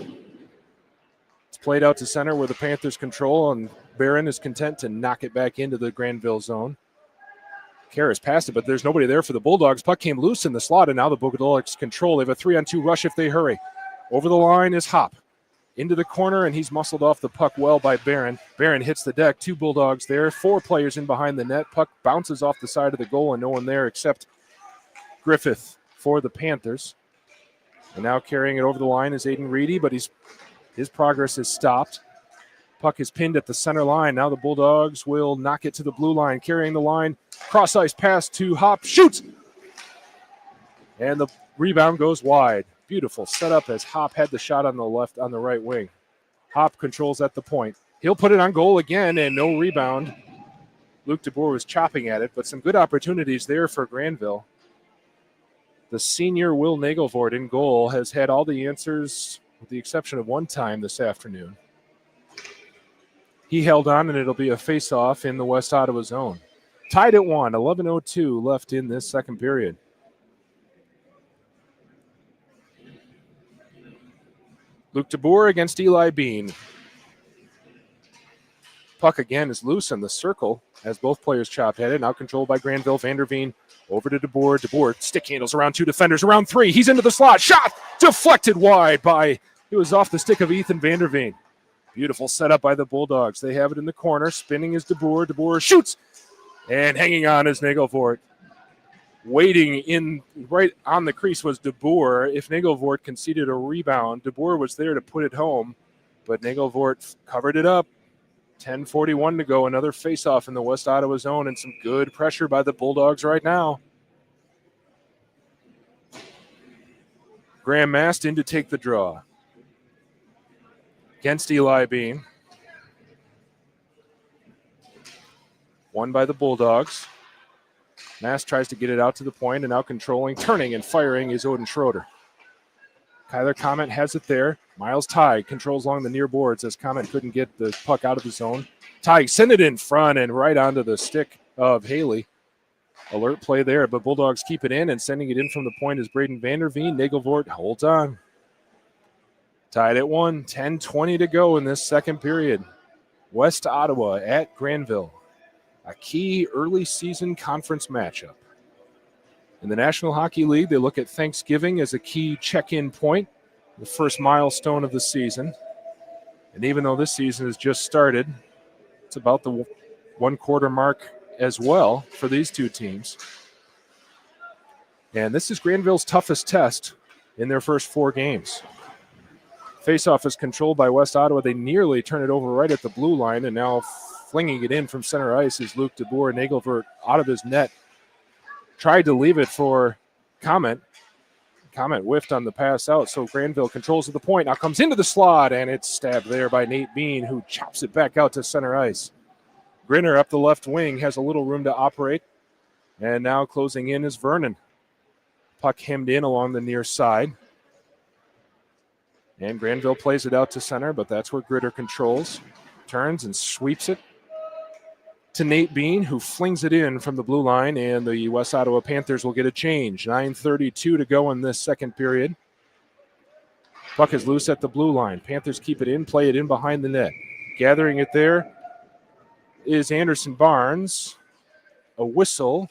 It's played out to center where the Panthers control, and Barron is content to knock it back into the Grandville zone. Karras passed it, but there's nobody there for the Bulldogs. Puck came loose in the slot, and now the Bulldogs control. They have a 3-on-2 rush if they hurry. Over the line is Hop. Into the corner, and he's muscled off the puck well by Barron. Barron hits the deck. 2 Bulldogs there. 4 players in behind the net. Puck bounces off the side of the goal, and no one there except Griffith for the Panthers. And now carrying it over the line is Aiden Reedy, but his progress is stopped. Puck is pinned at the center line. Now the Bulldogs will knock it to the blue line. Carrying the line. Cross-ice pass to Hop. Shoots! And the rebound goes wide. Beautiful setup as Hop had the shot on the right wing. Hop controls at the point. He'll put it on goal again, and no rebound. Luke DeBoer was chopping at it, but some good opportunities there for Grandville. The senior Will Nagelvoort in goal has had all the answers with the exception of one time this afternoon. He held on, and it'll be a face-off in the West Ottawa zone. Tied at 1, 11:02 left in this second period. Luke DeBoer against Eli Bean. Puck again is loose in the circle as both players chop at it. Now controlled by Grandville. Vanderveen over to DeBoer. DeBoer stick handles around 2 defenders. Around 3. He's into the slot. Shot deflected wide by, it was off the stick of Ethan Vanderveen. Beautiful setup by the Bulldogs. They have it in the corner. Spinning is DeBoer. DeBoer shoots. And hanging on is Nagelvoort. Waiting in right on the crease was DeBoer. If Nagelvoort conceded a rebound, DeBoer was there to put it home, but Nagelvoort covered it up. 10:41 to go. Another face-off in the West Ottawa zone, and some good pressure by the Bulldogs right now. Graham Mast in to take the draw against Eli Bean. Won by the Bulldogs. Mast tries to get it out to the point, and now controlling, turning, and firing is Odin Schroeder. Kyler Comment has it there. Miles Tighe controls along the near boards as Comment couldn't get the puck out of the zone. Tighe send it in front and right onto the stick of Haley. Alert play there, but Bulldogs keep it in, and sending it in from the point is Braden Vanderveen. Nagelvoort holds on. Tied at 1, 10:20 to go in this second period. West Ottawa at Grandville. A key early season conference matchup. In the National Hockey League, they look at Thanksgiving as a key check-in point, the first milestone of the season. And even though this season has just started, it's about the 1/4 mark as well for these two teams. And this is Grandville's toughest test in their first 4 games. Faceoff is controlled by West Ottawa. They nearly turn it over right at the blue line, and now flinging it in from center ice is Luke DeBoer. Nagelvoort out of his net. Tried to leave it for Comment. Comment whiffed on the pass out, so Grandville controls at the point. Now comes into the slot, and it's stabbed there by Nate Bean, who chops it back out to center ice. Grinner up the left wing has a little room to operate, and now closing in is Vernon. Puck hemmed in along the near side. And Grandville plays it out to center, but that's where Gritter controls. Turns and sweeps it to Nate Bean, who flings it in from the blue line, and the West Ottawa Panthers will get a change. 9:32 to go in this second period. Puck is loose at the blue line. Panthers keep it in, play it in behind the net. Gathering it there is Anderson Barnes. A whistle.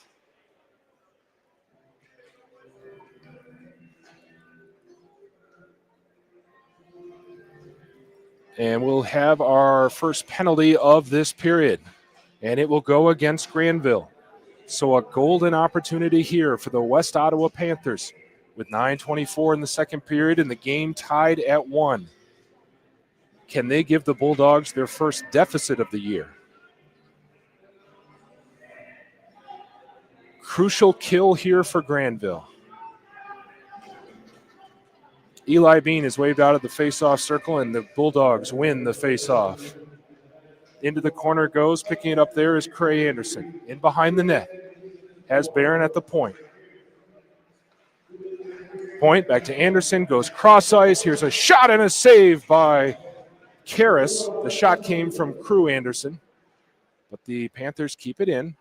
And we'll have our first penalty of this period. And it will go against Grandville. So a golden opportunity here for the West Ottawa Panthers with 9:24 in the second period and the game tied at 1. Can they give the Bulldogs their first deficit of the year? Crucial kill here for Grandville. Eli Bean is waved out of the face-off circle, and the Bulldogs win the face-off. Into the corner goes. Picking it up there is Cray Anderson. In behind the net. Has Barron at the point. Point back to Anderson. Goes cross ice. Here's a shot and a save by Karras. The shot came from Crew Anderson. But the Panthers keep it in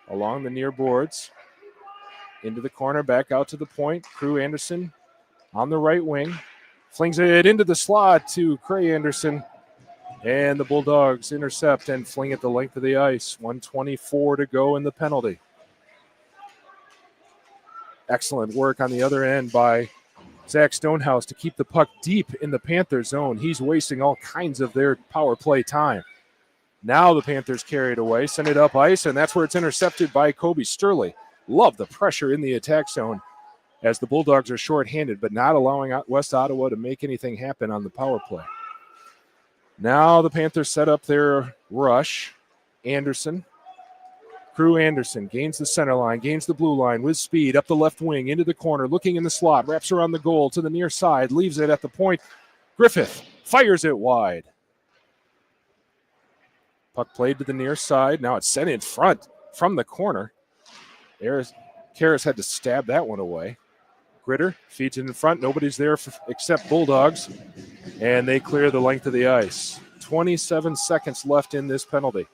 along the near boards. Into the corner. Back out to the point. Crew Anderson on the right wing. Flings it into the slot to Cray Anderson. And the Bulldogs intercept and fling it the length of the ice. 1:24 to go in the penalty. Excellent work on the other end by Zach Stonehouse to keep the puck deep in the Panther zone. He's wasting all kinds of their power play time. Now the Panthers carry it away, send it up ice, and that's where it's intercepted by Kobe Sturley. Love the pressure in the attack zone as the Bulldogs are shorthanded, but not allowing West Ottawa to make anything happen on the power play. Now the Panthers set up their rush. Anderson. Crew Anderson gains the center line, gains the blue line with speed up the left wing, into the corner, looking in the slot, wraps around the goal to the near side, leaves it at the point. Griffith fires it wide. Puck played to the near side. Now it's sent in front from the corner. Karras had to stab that one away. Gritter feeds it in front. Nobody's there except Bulldogs, and they clear the length of the ice. 27 seconds left in this penalty.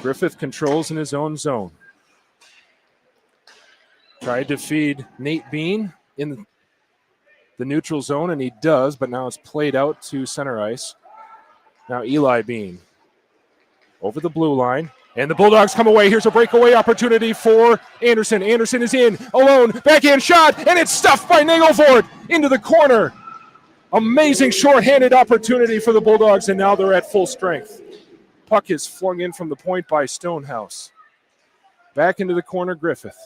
Griffith controls in his own zone. Tried to feed Nate Bean in the neutral zone, and he does, but now it's played out to center ice. Now Eli Bean over the blue line, and the Bulldogs come away. Here's a breakaway opportunity for Anderson. Anderson is in, alone, backhand shot, and it's stuffed by Nagelvoort into the corner. Amazing shorthanded opportunity for the Bulldogs, and now they're at full strength. Puck is flung in from the point by Stonehouse. Back into the corner, Griffith.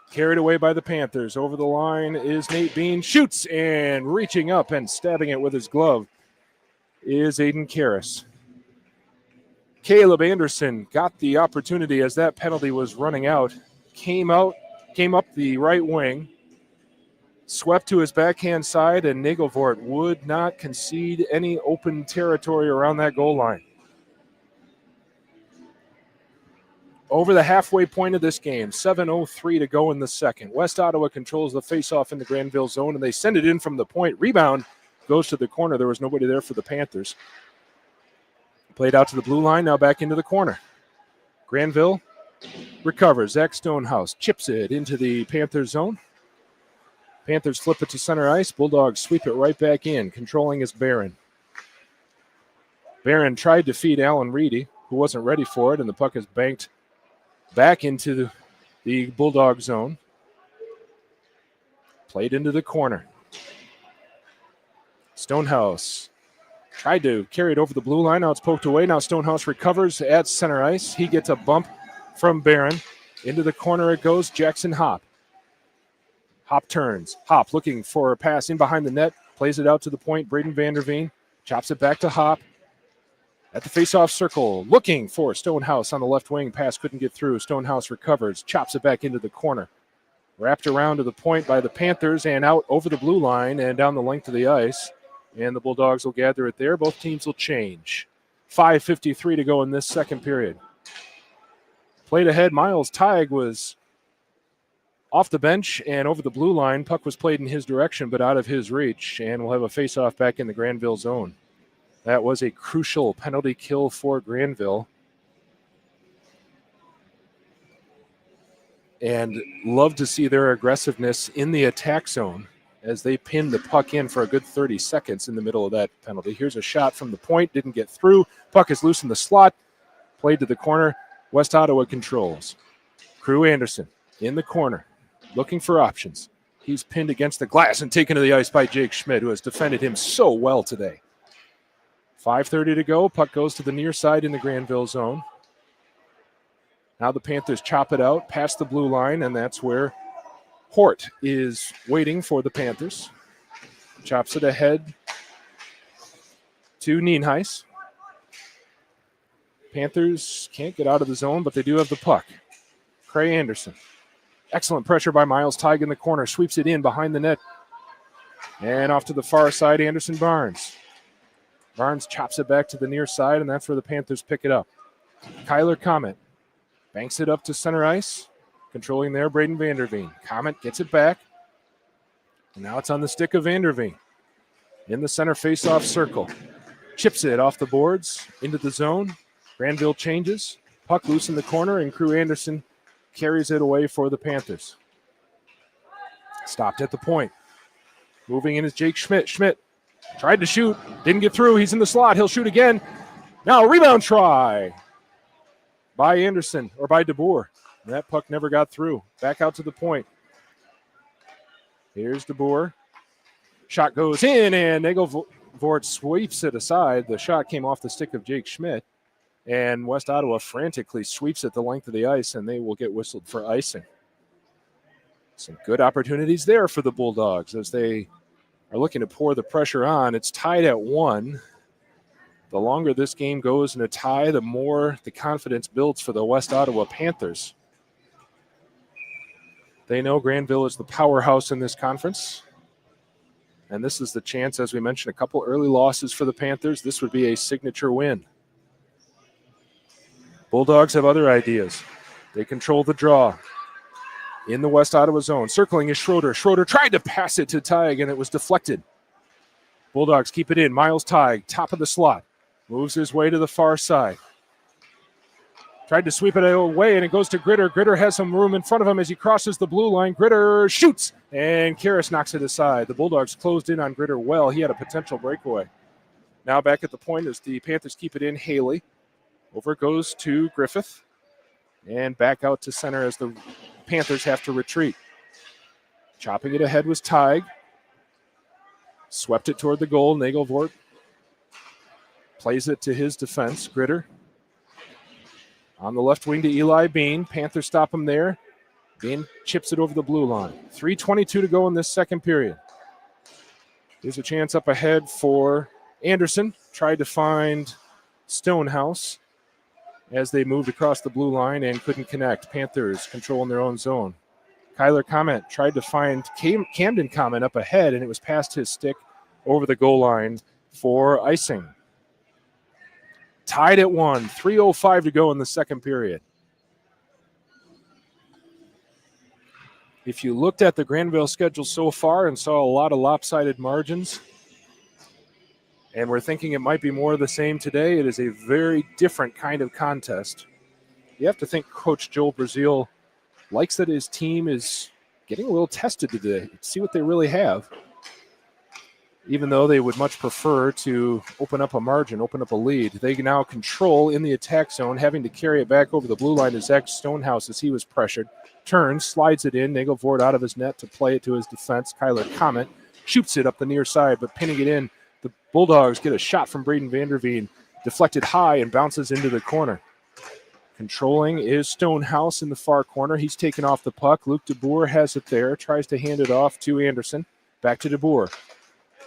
Carried away by the Panthers. Over the line is Nate Bean. Shoots, and reaching up and stabbing it with his glove is Aiden Karras. Caleb Anderson got the opportunity as that penalty was running out. Came up the right wing. Swept to his backhand side, and Nagelvoort would not concede any open territory around that goal line. Over the halfway point of this game, 7:03 to go in the second. West Ottawa controls the faceoff in the Grandville zone, and they send it in from the point. Rebound goes to the corner. There was nobody there for the Panthers. Played out to the blue line, now back into the corner. Grandville recovers. Zach Stonehouse chips it into the Panther zone. Panthers flip it to center ice. Bulldogs sweep it right back in. Controlling is Barron. Barron tried to feed Alan Reedy, who wasn't ready for it, and the puck is banked back into the Bulldog zone. Played into the corner. Stonehouse tried to carry it over the blue line. Now it's poked away. Now Stonehouse recovers at center ice. He gets a bump from Barron. Into the corner it goes. Jackson Hopp. Hop turns. Hop looking for a pass in behind the net. Plays it out to the point. Braden Vanderveen chops it back to Hop. At the faceoff circle, looking for Stonehouse on the left wing. Pass couldn't get through. Stonehouse recovers. Chops it back into the corner. Wrapped around to the point by the Panthers and out over the blue line and down the length of the ice. And the Bulldogs will gather it there. Both teams will change. 5:53 to go in this second period. Played ahead. Miles Teig was off the bench and over the blue line. Puck was played in his direction, but out of his reach. And we'll have a face-off back in the Grandville zone. That was a crucial penalty kill for Grandville. And love to see their aggressiveness in the attack zone as they pin the puck in for a good 30 seconds in the middle of that penalty. Here's a shot from the point, didn't get through. Puck is loose in the slot, played to the corner. West Ottawa controls. Crew Anderson in the corner, looking for options. He's pinned against the glass and taken to the ice by Jake Schmidt, who has defended him so well today. 5:30 to go. Puck goes to the near side in the Grandville zone. Now the Panthers chop it out past the blue line, and that's where Hort is waiting for the Panthers. Chops it ahead to Nienhuis. Panthers can't get out of the zone, but they do have the puck. Cray Anderson. Excellent pressure by Miles Tighe in the corner. Sweeps it in behind the net. And off to the far side, Anderson Barnes. Barnes chops it back to the near side, and that's where the Panthers pick it up. Kyler Comet banks it up to center ice. Controlling there, Braden Vanderveen. Comet gets it back. And now it's on the stick of Vanderveen. In the center face-off circle. Chips it off the boards into the zone. Grandville changes. Puck loose in the corner, and Crew Anderson carries it away for the Panthers. Stopped at the point. Moving in is Jake Schmidt. Schmidt tried to shoot. Didn't get through. He's in the slot. He'll shoot again. Now a rebound try by Anderson, or by DeBoer. And that puck never got through. Back out to the point. Here's DeBoer. Shot goes in, and Nagelvoort sweeps it aside. The shot came off the stick of Jake Schmidt. And West Ottawa frantically sweeps it the length of the ice, and they will get whistled for icing. Some good opportunities there for the Bulldogs as they are looking to pour the pressure on. It's tied at 1. The longer this game goes in a tie, the more the confidence builds for the West Ottawa Panthers. They know Grandville is the powerhouse in this conference. And this is the chance, as we mentioned, a couple early losses for the Panthers. This would be a signature win. Bulldogs have other ideas. They control the draw in the West Ottawa zone. Circling is Schroeder. Schroeder tried to pass it to Tighe, and it was deflected. Bulldogs keep it in. Miles Tighe, top of the slot. Moves his way to the far side. Tried to sweep it away, and it goes to Gritter. Gritter has some room in front of him as he crosses the blue line. Gritter shoots, and Karras knocks it aside. The Bulldogs closed in on Gritter well. He had a potential breakaway. Now back at the point as the Panthers keep it in. Haley. Over it goes to Griffith. And back out to center as the Panthers have to retreat. Chopping it ahead was Tighe. Swept it toward the goal. Nagelvoort plays it to his defense. Gritter. On the left wing to Eli Bean. Panthers stop him there. Bean chips it over the blue line. 3:22 to go in this second period. There's a chance up ahead for Anderson. Tried to find Stonehouse as they moved across the blue line and couldn't connect. Panthers controlling their own zone. Kyler Comet tried to find Camden Comet up ahead, and it was past his stick over the goal line for icing. Tied at 1, 3:05 to go in the second period. If you looked at the Grandville schedule so far and saw a lot of lopsided margins, and we're thinking it might be more of the same today, it is a very different kind of contest. You have to think Coach Joel Brazil likes that his team is getting a little tested today. See what they really have. Even though they would much prefer to open up a margin, open up a lead. They now control in the attack zone, having to carry it back over the blue line to Zach Stonehouse as he was pressured. Turns, slides it in. Nagelvoort out of his net to play it to his defense. Kyler Comet shoots it up the near side, but pinning it in. The Bulldogs get a shot from Braden Vanderveen, deflected high and bounces into the corner. Controlling is Stonehouse in the far corner. He's taken off the puck. Luke DeBoer has it there, tries to hand it off to Anderson. Back to DeBoer.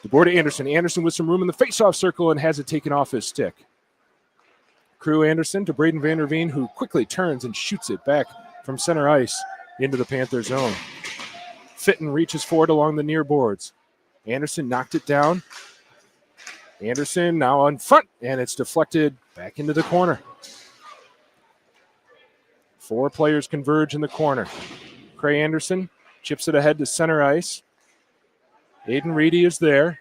DeBoer to Anderson. Anderson with some room in the faceoff circle and has it taken off his stick. Crew Anderson to Braden Vanderveen, who quickly turns and shoots it back from center ice into the Panther zone. Fitton reaches forward along the near boards. Anderson knocked it down. Anderson now on front, and it's deflected back into the corner. 4 players converge in the corner. Cray Anderson chips it ahead to center ice. Aiden Reedy is there.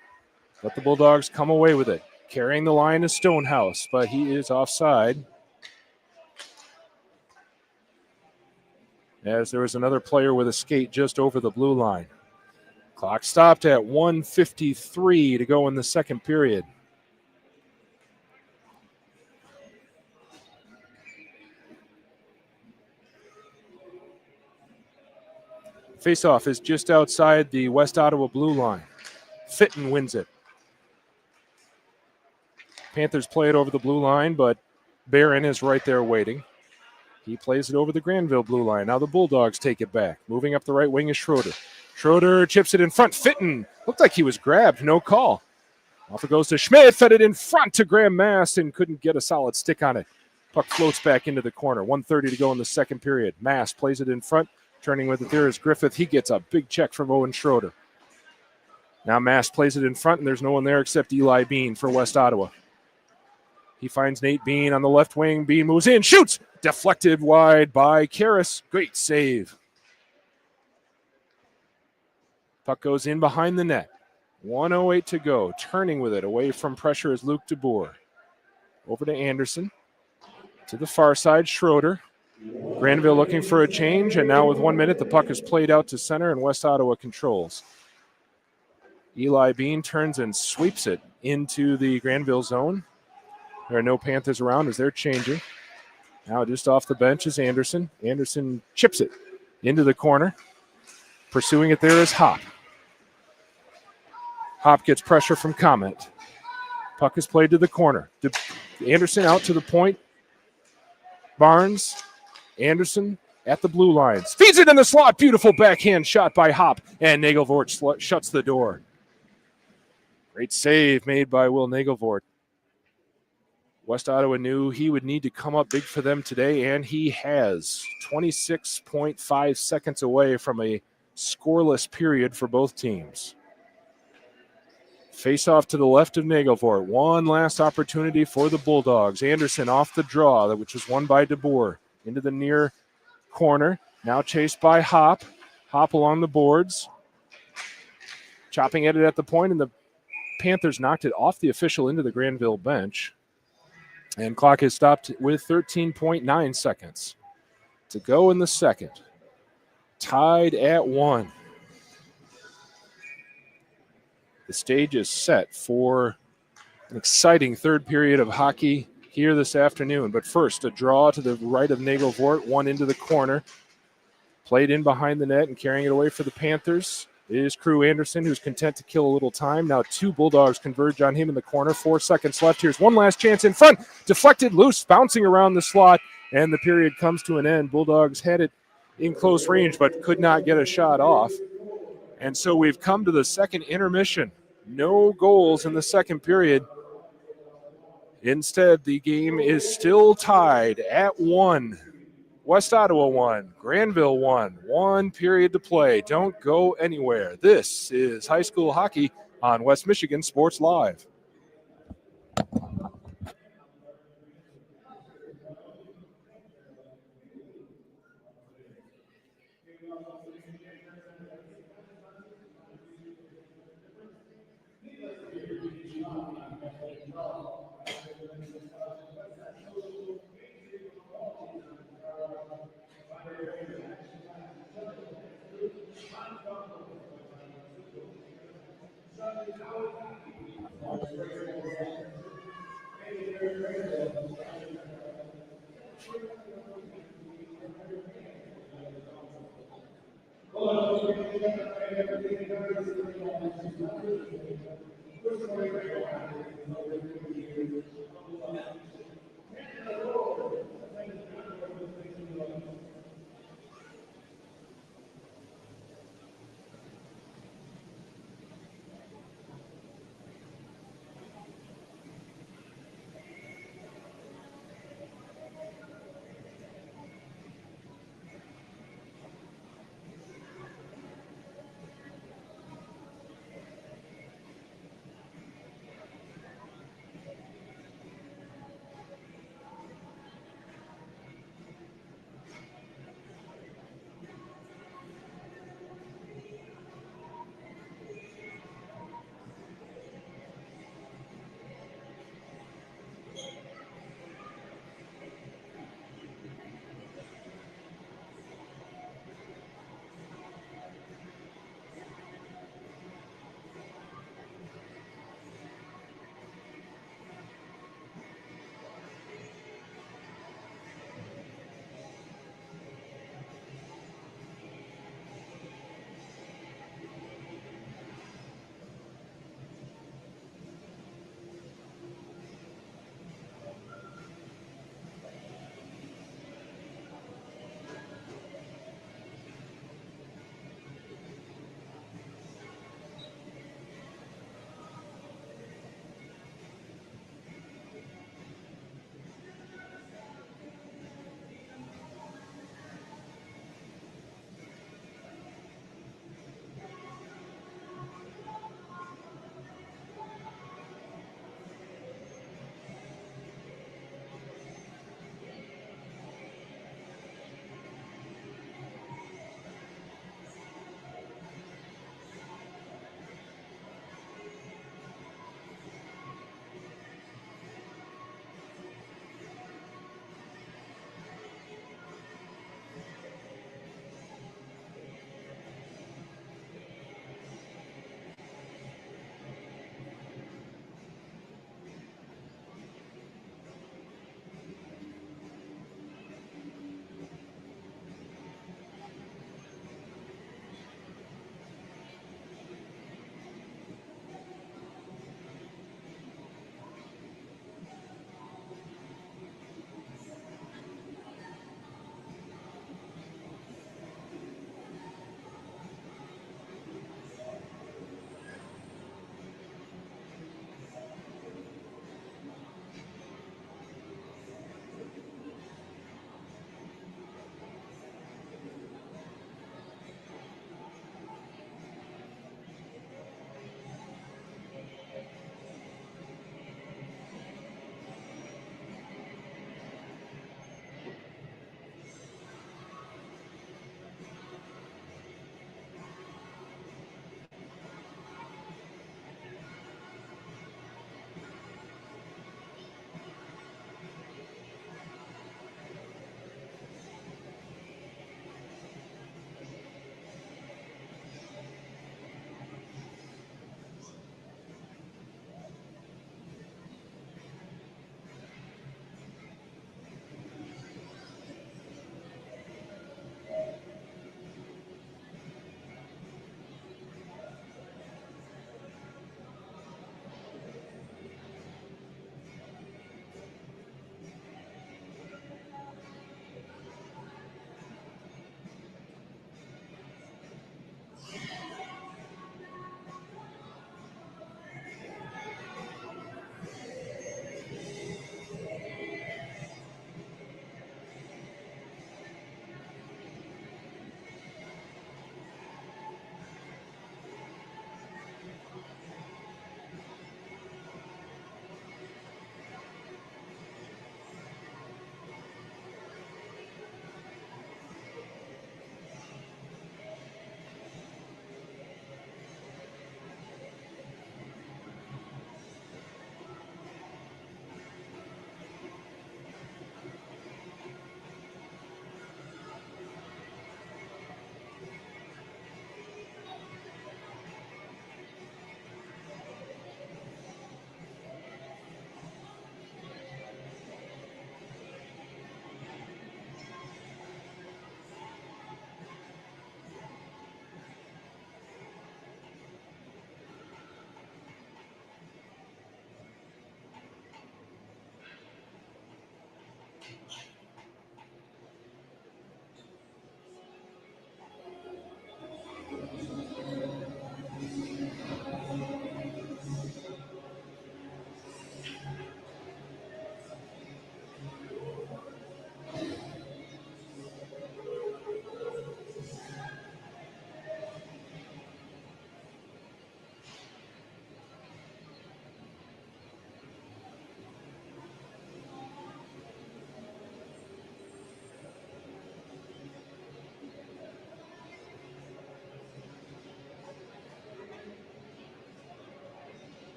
Let the Bulldogs come away with it. Carrying the line is Stonehouse, but he is offside. as there was another player with a skate just over the blue line. Clock stopped at 1:53 to go in the second period. Faceoff is just outside the West Ottawa blue line. Fitton wins it. Panthers play it over the blue line, but Barron is right there waiting. He plays it over the Grandville blue line. Now the Bulldogs take it back. Moving up the right wing is Schroeder. Schroeder chips it in front. Fitton looked like he was grabbed. No call. Off it goes to Schmidt. Fed it in front to Graham Mast and couldn't get a solid stick on it. Puck floats back into the corner. 1:30 to go in the second period. Mast plays it in front. Turning with it there is Griffith. He gets a big check from Owen Schroeder. Now Mast plays it in front, and there's no one there except Eli Bean for West Ottawa. He finds Nate Bean on the left wing. Bean moves in, shoots! Deflected wide by Karras. Great save. Puck goes in behind the net. 1:08 to go. Turning with it away from pressure is Luke DeBoer. Over to Anderson. To the far side, Schroeder. Grandville looking for a change, and now with 1 minute, the puck is played out to center, and West Ottawa controls. Eli Bean turns and sweeps it into the Grandville zone. There are no Panthers around as they're changing. Now just off the bench is Anderson. Anderson chips it into the corner. Pursuing it there is Hop. Hop gets pressure from Comment. Puck is played to the corner. Anderson out to the point. Barnes. Anderson at the blue lines. Feeds it in the slot. Beautiful backhand shot by Hop. And Nagelvoort shuts the door. Great save made by Will Nagelvoort. West Ottawa knew he would need to come up big for them today, and he has. 26.5 seconds away from a scoreless period for both teams. Face off to the left of Nagelvoort. One last opportunity for the Bulldogs. Anderson off the draw, which was won by DeBoer. Into the near corner. Now chased by Hop. Hop along the boards. Chopping at it at the point, and the Panthers knocked it off the official into the Grandville bench. And clock is stopped with 13.9 seconds to go in the second. Tied at 1. The stage is set for an exciting third period of hockey here this afternoon. But first, a draw to the right of Nagelvoort, one into the corner. Played in behind the net and carrying it away for the Panthers is Crew Anderson, who's content to kill a little time. Now 2 Bulldogs converge on him in the corner. 4 seconds left. Here's one last chance in front. Deflected loose, bouncing around the slot, and the period comes to an end. Bulldogs had it in close range but could not get a shot off. And so we've come to the second intermission. No goals in the second period. Instead, the game is still tied at 1. West Ottawa 1, Grandville 1. 1 period to play. Don't go anywhere. This is high school hockey on West Michigan Sports Live.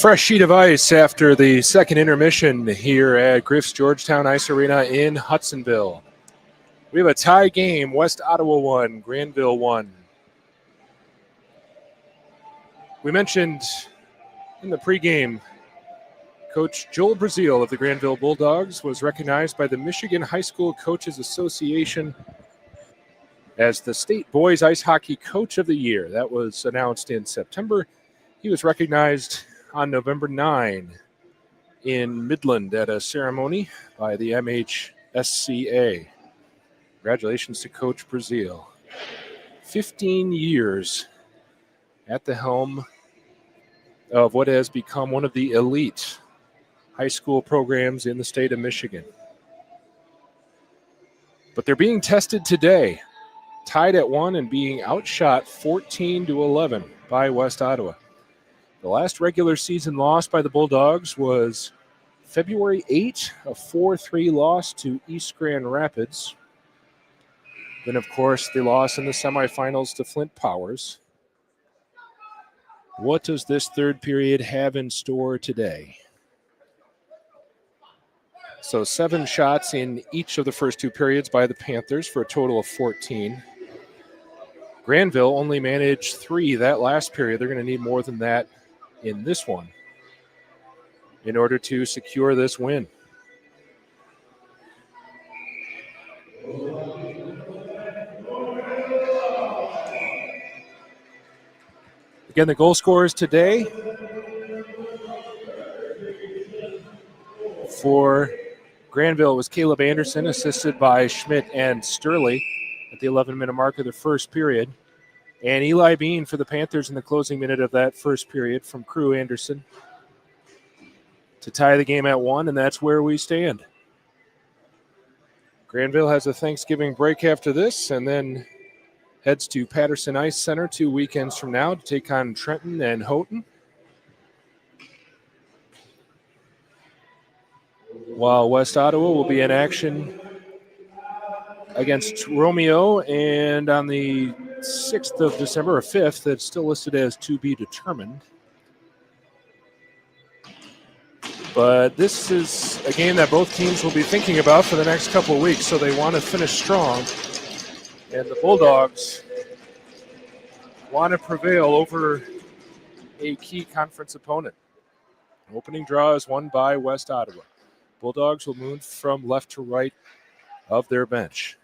Fresh sheet of ice after the second intermission here at Griffs Georgetown Ice Arena in Hudsonville. We have a tie game, West Ottawa 1, Grandville 1. We mentioned in the pregame, Coach Joel Brazil of the Grandville Bulldogs was recognized by the Michigan High School Coaches Association as the State Boys Ice Hockey Coach of the Year. That was announced in September. He was recognized on November 9 in Midland at a ceremony by the MHSCA. Congratulations to Coach Brazil. 15 years at the helm of what has become one of the elite high school programs in the state of Michigan. But they're being tested today, tied at 1 and being outshot 14-11 by West Ottawa. The last regular season loss by the Bulldogs was February 8, a 4-3 loss to East Grand Rapids. Then, of course, the loss in the semifinals to Flint Powers. What does this third period have in store today? So 7 shots in each of the first 2 periods by the Panthers for a total of 14. Grandville only managed 3 that last period. They're going to need more than that in this one in order to secure this win. Again, the goal scorers today for Grandville was Caleb Anderson, assisted by Schmidt and Sturley at the 11-minute mark of the first period. And Eli Bean for the Panthers in the closing minute of that first period from Crew Anderson to tie the game at 1, and that's where we stand. Grandville has a Thanksgiving break after this and then heads to Patterson Ice Center 2 weekends from now to take on Trenton and Houghton. While West Ottawa will be in action against Romeo, and on the 6th of December, or 5th, that's still listed as to be determined. But this is a game that both teams will be thinking about for the next couple of weeks, so they want to finish strong. And the Bulldogs want to prevail over a key conference opponent. Opening draw is won by West Ottawa. Bulldogs will move from left to right of their bench.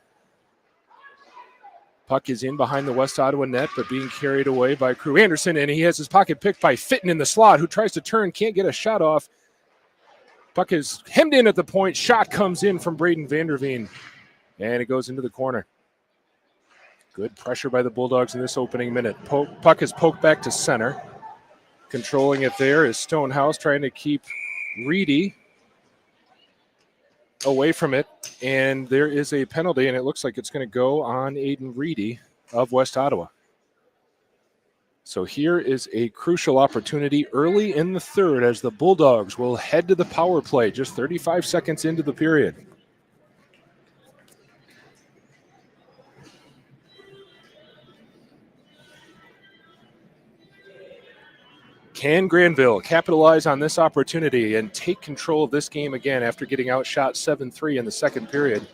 Puck is in behind the West Ottawa net, but being carried away by Crew Anderson, and he has his pocket picked by Fitton in the slot, who tries to turn, can't get a shot off. Puck is hemmed in at the point. Shot comes in from Braden Vanderveen, and it goes into the corner. Good pressure by the Bulldogs in this opening minute. Puck is poked back to center. Controlling it there is Stonehouse, trying to keep Reedy away from it, and there is a penalty, and it looks like it's going to go on Aiden Reedy of West Ottawa. So here is a crucial opportunity early in the third as the Bulldogs will head to the power play just 35 seconds into the period. Can Grandville capitalize on this opportunity and take control of this game again after getting outshot 7-3 in the second period?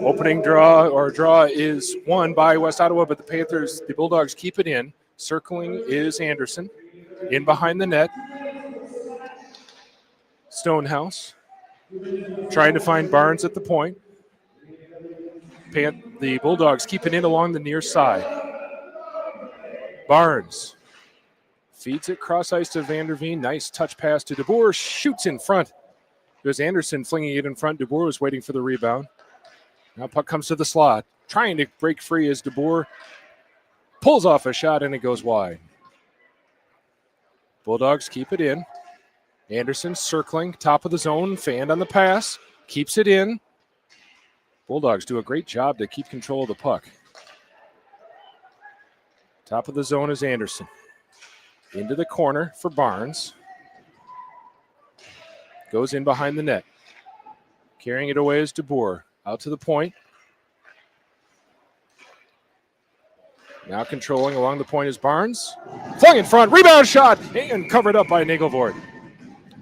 Opening draw is won by West Ottawa, but the Bulldogs keep it in. Circling is Anderson. In behind the net, Stonehouse trying to find Barnes at the point. The Bulldogs keep it in along the near side. Barnes feeds it cross ice to Vanderveen. Nice touch pass to DeBoer. Shoots in front. There's Anderson flinging it in front. DeBoer was waiting for the rebound. Now puck comes to the slot. Trying to break free as DeBoer pulls off a shot and it goes wide. Bulldogs keep it in. Anderson circling, top of the zone, fanned on the pass. Keeps it in. Bulldogs do a great job to keep control of the puck. Top of the zone is Anderson. Into the corner for Barnes. Goes in behind the net. Carrying it away is DeBoer. Out to the point. Now controlling along the point is Barnes. Flung in front. Rebound shot. And covered up by Nagelvoort.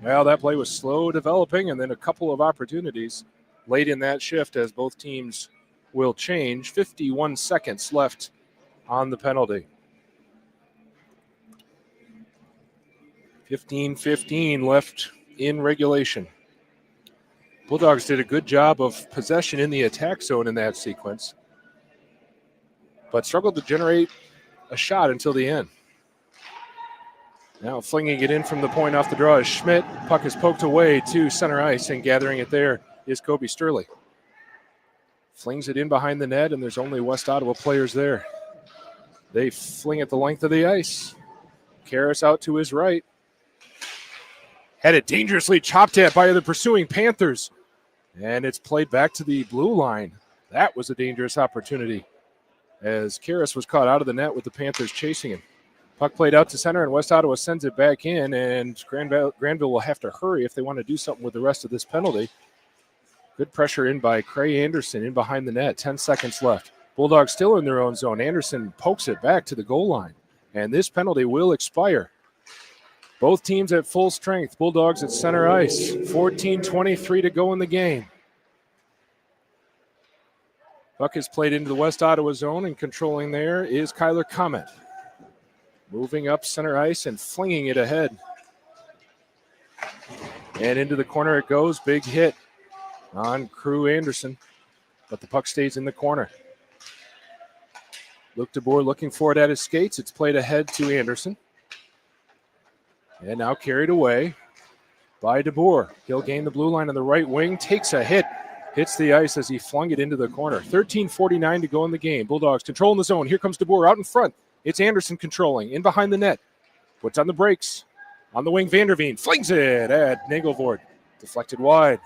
Well, that play was slow developing, and then a couple of opportunities late in that shift as both teams will change. 51 seconds left on the penalty. 15-15 left in regulation. Bulldogs did a good job of possession in the attack zone in that sequence, but struggled to generate a shot until the end. Now flinging it in from the point off the draw is Schmidt. Puck is poked away to center ice, and gathering it there is Kobe Sturley. Flings it in behind the net, and there's only West Ottawa players there. They fling it the length of the ice. Karras out to his right. Had it dangerously chopped at by the pursuing Panthers. And it's played back to the blue line. That was a dangerous opportunity as Karras was caught out of the net with the Panthers chasing him. Puck played out to center, and West Ottawa sends it back in, and Grandville will have to hurry if they want to do something with the rest of this penalty. Good pressure in by Cray Anderson in behind the net. 10 seconds left. Bulldogs still in their own zone. Anderson pokes it back to the goal line, and this penalty will expire. Both teams at full strength. Bulldogs at center ice. 14:23 to go in the game. Puck is played into the West Ottawa zone, and controlling there is Kyler Comet. Moving up center ice and flinging it ahead. And into the corner it goes. Big hit on Crew Anderson, but the puck stays in the corner. Luke DeBoer looking for it at his skates. It's played ahead to Anderson. And now carried away by DeBoer. He'll gain the blue line on the right wing, takes a hit, hits the ice as he flung it into the corner. 13:49 to go in the game. Bulldogs controlling the zone. Here comes DeBoer out in front. It's Anderson controlling, in behind the net. Puts on the brakes. On the wing, Vanderveen flings it at Nagelvoort. Deflected wide.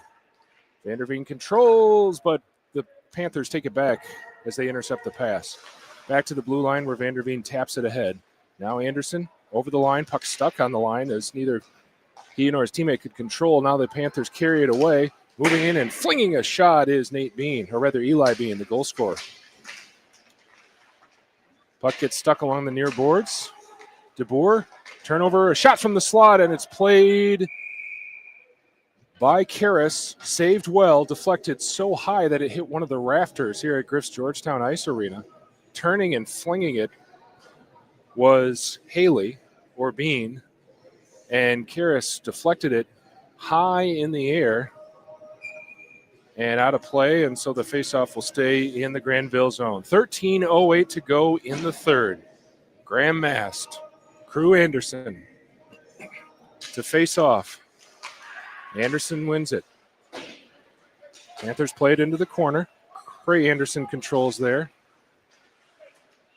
Vanderveen controls, but the Panthers take it back as they intercept the pass. Back to the blue line where Vanderveen taps it ahead. Now Anderson over the line, puck stuck on the line as neither he nor his teammate could control. Now the Panthers carry it away. Moving in and flinging a shot is Nate Bean, or rather Eli Bean, the goal scorer. Puck gets stuck along the near boards. DeBoer, turnover, a shot from the slot, and it's played by Karras. Saved well, deflected so high that it hit one of the rafters here at Griffs Georgetown Ice Arena. Turning and flinging it was Haley, or Bean, and Karras deflected it high in the air and out of play, and so the faceoff will stay in the Grandville zone. 13:08 to go in the third. Graham Mast, Crew Anderson to face off. Anderson wins it. Panthers play it into the corner. Cray Anderson controls there.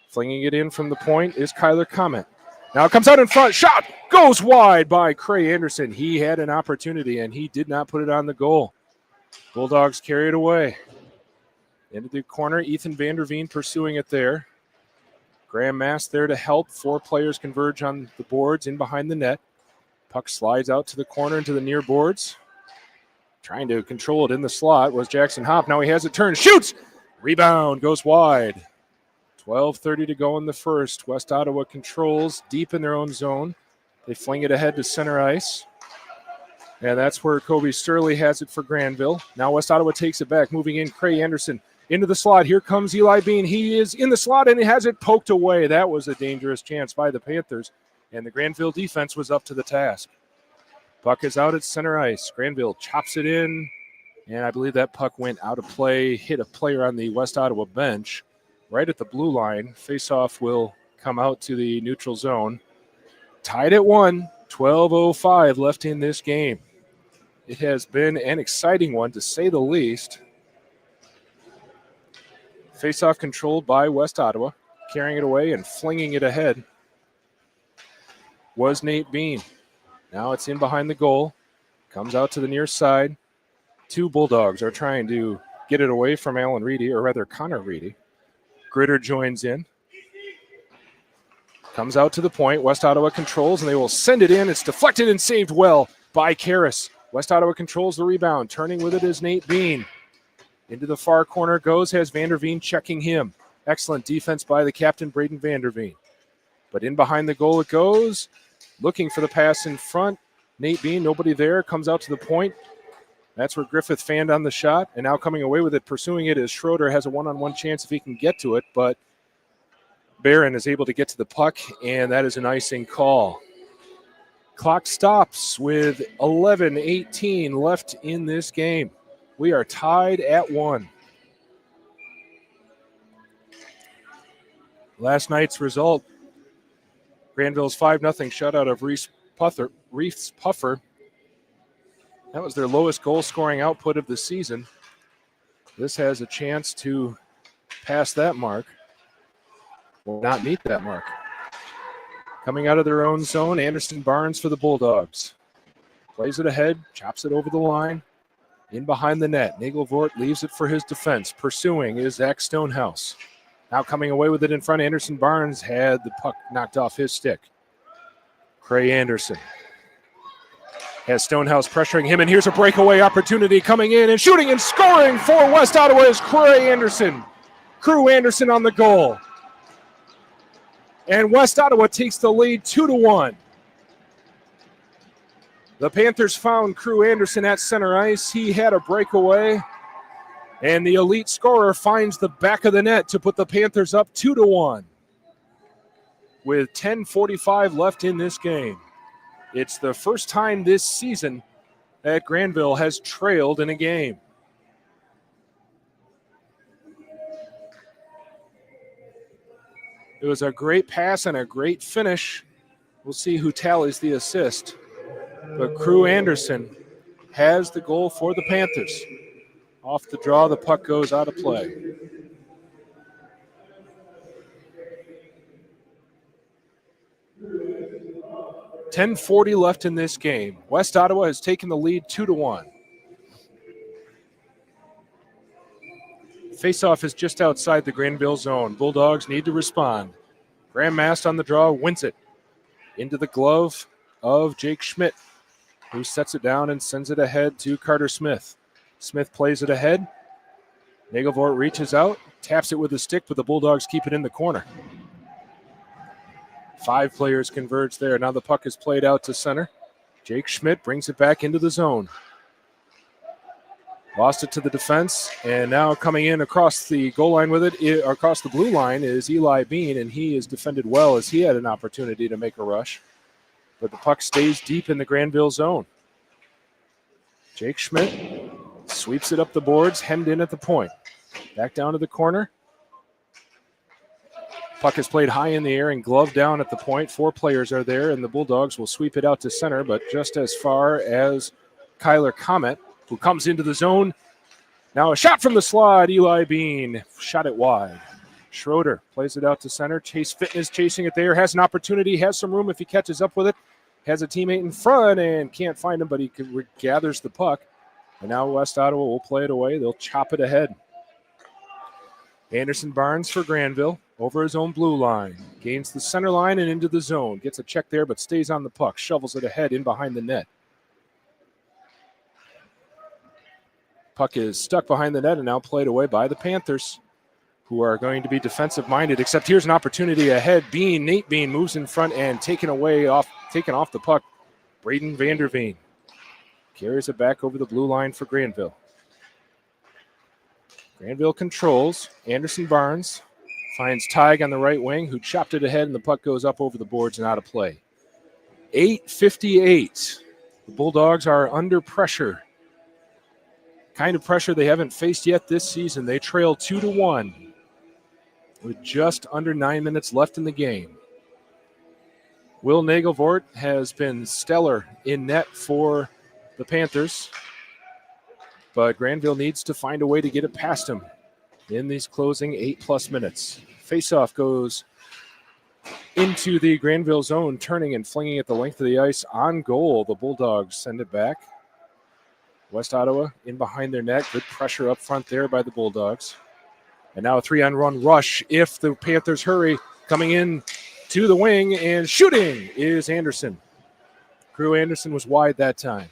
Flinging it in from the point is Kyler Comet. Now it comes out in front. Shot goes wide by Cray Anderson. He had an opportunity, and he did not put it on the goal. Bulldogs carry it away. Into the corner, Ethan Vanderveen pursuing it there. Graham Mast there to help. 4 players converge on the boards in behind the net. Puck slides out to the corner into the near boards. Trying to control it in the slot was Jackson Hopp. Now he has it turned. Shoots! Rebound goes wide. 12:30 to go in the first. West Ottawa controls deep in their own zone. They fling it ahead to center ice. And that's where Kobe Sturley has it for Grandville. Now West Ottawa takes it back, moving in Cray Anderson into the slot. Here comes Eli Bean. He is in the slot, and he has it poked away. That was a dangerous chance by the Panthers, and the Grandville defense was up to the task. Puck is out at center ice. Grandville chops it in, and I believe that puck went out of play, hit a player on the West Ottawa bench right at the blue line. Faceoff will come out to the neutral zone. Tied at 1, 12:05 left in this game. It has been an exciting one, to say the least. Faceoff controlled by West Ottawa. Carrying it away and flinging it ahead was Nate Bean. Now it's in behind the goal. Comes out to the near side. 2 Bulldogs are trying to get it away from Alan Reedy, or rather Connor Reedy. Gritter joins in. Comes out to the point. West Ottawa controls, and they will send it in. It's deflected and saved well by Karras. West Ottawa controls the rebound. Turning with it is Nate Bean. Into the far corner goes, has Vanderveen checking him. Excellent defense by the captain, Braden Vanderveen. But in behind the goal it goes. Looking for the pass in front. Nate Bean, nobody there, comes out to the point. That's where Griffith fanned on the shot, and now coming away with it, pursuing it, is Schroeder. Has a one-on-one chance if he can get to it, but Barron is able to get to the puck, and that is an icing call. Clock stops with 11:18 left in this game. We are tied at 1. Last night's result, Grandville's 5-0 shutout of Reese Puffer. That was their lowest goal-scoring output of the season. This has a chance to pass that mark, or not meet that mark. Coming out of their own zone, Anderson Barnes for the Bulldogs. Plays it ahead, chops it over the line. In behind the net, Nagelvort leaves it for his defense. Pursuing is Zach Stonehouse. Now coming away with it in front, Anderson Barnes had the puck knocked off his stick. Cray Anderson has Stonehouse pressuring him, and here's a breakaway opportunity coming in and shooting and scoring for West Ottawa is Cray Anderson. Crew Anderson on the goal. And West Ottawa takes the lead 2-1. The Panthers found Crew Anderson at center ice. He had a breakaway, and the elite scorer finds the back of the net to put the Panthers up 2-1 with 10:45 left in this game. It's the first time this season that Grandville has trailed in a game. It was a great pass and a great finish. We'll see who tallies the assist. But Crew Anderson has the goal for the Panthers. Off the draw, the puck goes out of play. .10:40 left in this game. West Ottawa has taken the lead 2-1. Faceoff is just outside the Grandville zone. Bulldogs need to respond. Graham Mast on the draw, wins it into the glove of Jake Schmidt, who sets it down and sends it ahead to Carter Smith. Smith plays it ahead. Nagelvort reaches out, taps it with a stick, but the Bulldogs keep it in the corner. 5 players converge there. Now the puck is played out to center. Jake Schmidt brings it back into the zone. Lost it to the defense, and now coming in across the goal line with it, across the blue line, is Eli Bean, and he is defended well as he had an opportunity to make a rush. But the puck stays deep in the Grandville zone. Jake Schmidt sweeps it up the boards, hemmed in at the point. Back down to the corner. Puck is played high in the air and gloved down at the point. 4 players are there, and the Bulldogs will sweep it out to center, but just as far as Kyler Comet, who comes into the zone. Now a shot from the slot. Eli Bean shot it wide. Schroeder plays it out to center. Chase Fitness chasing it there. Has an opportunity. Has some room if he catches up with it. Has a teammate in front and can't find him, but he gathers the puck. And now West Ottawa will play it away. They'll chop it ahead. Anderson Barnes for Grandville over his own blue line. Gains the center line and into the zone. Gets a check there, but stays on the puck. Shovels it ahead in behind the net. Puck is stuck behind the net and now played away by the Panthers, who are going to be defensive-minded, except here's an opportunity ahead. Nate Bean moves in front and taken off the puck. Braden Vanderveen carries it back over the blue line for Grandville. Grandville controls. Anderson Barnes finds Tig on the right wing, who chopped it ahead, and the puck goes up over the boards and out of play. 8:58. The Bulldogs are under pressure. Kind of pressure they haven't faced yet this season. They trail 2-1 with just under 9 minutes left in the game. Will Nagelvort has been stellar in net for the Panthers, but Grandville needs to find a way to get it past him in these closing 8+ minutes. Faceoff goes into the Grandville zone, turning and flinging it the length of the ice on goal. The Bulldogs send it back. West Ottawa in behind their net. Good pressure up front there by the Bulldogs. And now a 3-on-1 rush if the Panthers hurry. Coming in to the wing and shooting is Anderson. Crew Anderson was wide that time.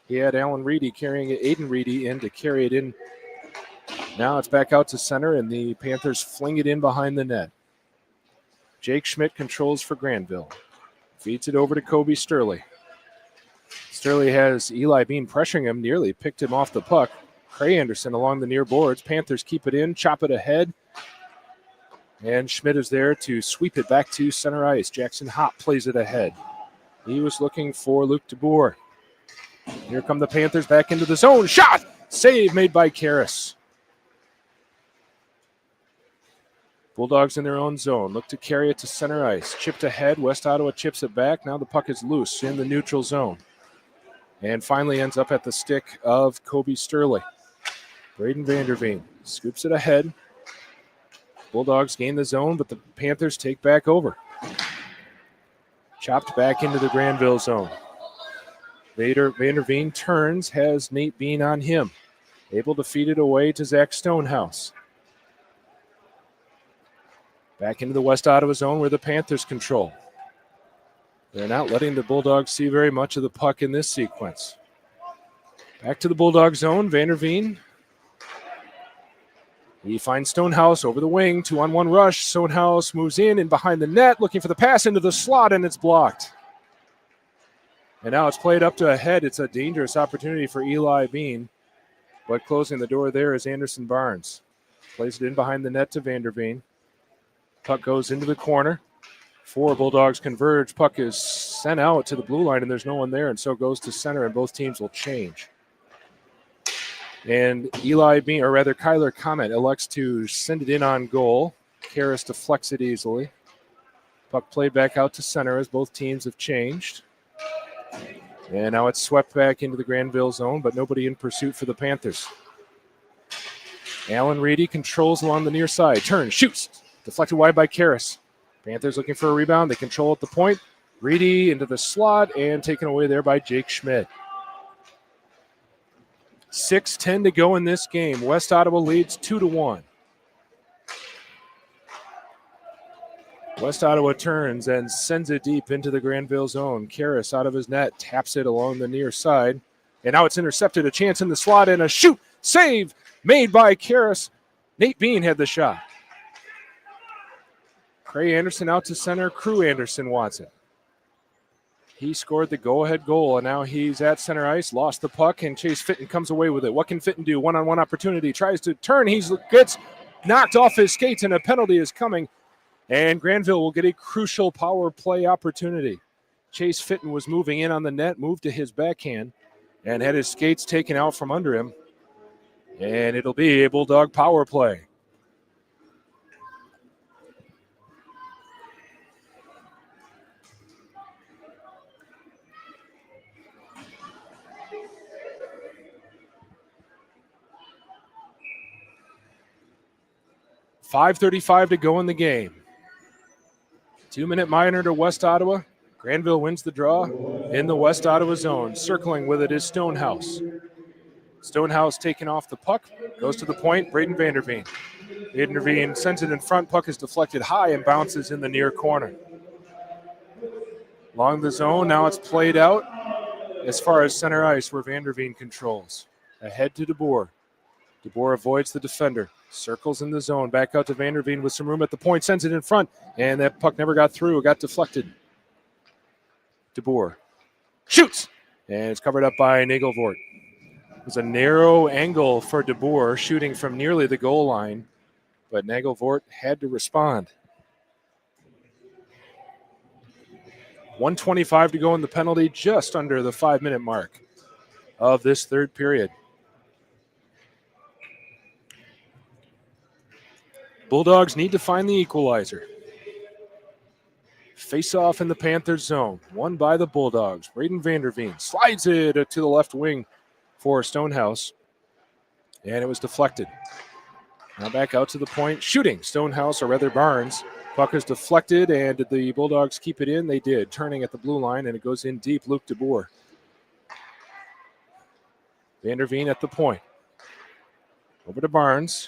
He had Alan Reedy carrying it, Aiden Reedy in to carry it in. Now it's back out to center, and the Panthers fling it in behind the net. Jake Schmidt controls for Grandville. Feeds it over to Kobe Sterling. Sterling has Eli Bean pressuring him, nearly picked him off the puck. Cray Anderson along the near boards. Panthers keep it in, chop it ahead. And Schmidt is there to sweep it back to center ice. Jackson Hopp plays it ahead. He was looking for Luke DeBoer. Here come the Panthers back into the zone. Shot! Save made by Karras. Bulldogs in their own zone. Look to carry it to center ice. Chipped ahead. West Ottawa chips it back. Now the puck is loose in the neutral zone. And finally ends up at the stick of Kobe Sterling. Braden Vanderveen scoops it ahead. Bulldogs gain the zone, but the Panthers take back over. Chopped back into the Grandville zone. Vanderveen turns, has Nate Bean on him. Able to feed it away to Zach Stonehouse. Back into the West Ottawa zone where the Panthers control. They're not letting the Bulldogs see very much of the puck in this sequence. Back to the Bulldog zone, Vanderveen. He finds Stonehouse over the wing, 2-on-1 rush. Stonehouse moves in and behind the net, looking for the pass into the slot, and it's blocked. And now it's played up to a head. It's a dangerous opportunity for Eli Bean. But closing the door there is Anderson Barnes. Plays it in behind the net to Vanderveen. Puck goes into the corner. 4 Bulldogs converge. Puck is sent out to the blue line, and there's no one there, and so goes to center, and both teams will change. And Kyler Comet elects to send it in on goal. Karras deflects it easily. Puck played back out to center as both teams have changed. And now it's swept back into the Grandville zone, but nobody in pursuit for the Panthers. Alan Reedy controls along the near side. Turns, shoots. Deflected wide by Karras. Panthers looking for a rebound. They control at the point. Reedy into the slot and taken away there by Jake Schmidt. 6:10 to go in this game. West Ottawa leads 2-1. West Ottawa turns and sends it deep into the Grandville zone. Karras out of his net, taps it along the near side. And now it's intercepted. A chance in the slot and a shoot. Save made by Karras. Nate Bean had the shot. Cray Anderson out to center. Crew Anderson wants it. He scored the go-ahead goal, and now he's at center ice, lost the puck, and Chase Fitton comes away with it. What can Fitton do? One-on-one opportunity. Tries to turn. He gets knocked off his skates, and a penalty is coming. And Grandville will get a crucial power play opportunity. Chase Fitton was moving in on the net, moved to his backhand, and had his skates taken out from under him. And it'll be a Bulldog power play. .5:35 to go in the game. 2-minute minor to West Ottawa. Grandville wins the draw in the West Ottawa zone. Circling with it is Stonehouse. Stonehouse taking off the puck. Goes to the point. Braden Vanderveen. Vanderveen sends it in front. Puck is deflected high and bounces in the near corner. Along the zone. Now it's played out as far as center ice where Vanderveen controls. Ahead to DeBoer. DeBoer avoids the defender. Circles in the zone. Back out to Vanderveen with some room at the point. Sends it in front. And that puck never got through. It got deflected. DeBoer shoots. And it's covered up by Nagelvoort. It was a narrow angle for DeBoer shooting from nearly the goal line. But Nagelvoort had to respond. 1:25 to go in the penalty. Just under the 5-minute mark of this third period. Bulldogs need to find the equalizer. Face-off in the Panthers zone. Won by the Bulldogs. Braden Vanderveen slides it to the left wing for Stonehouse. And it was deflected. Now back out to the point. Shooting. Stonehouse, or rather Barnes. Puck is deflected, and did the Bulldogs keep it in? They did. Turning at the blue line, and it goes in deep. Luke DeBoer. Vanderveen at the point. Over to Barnes.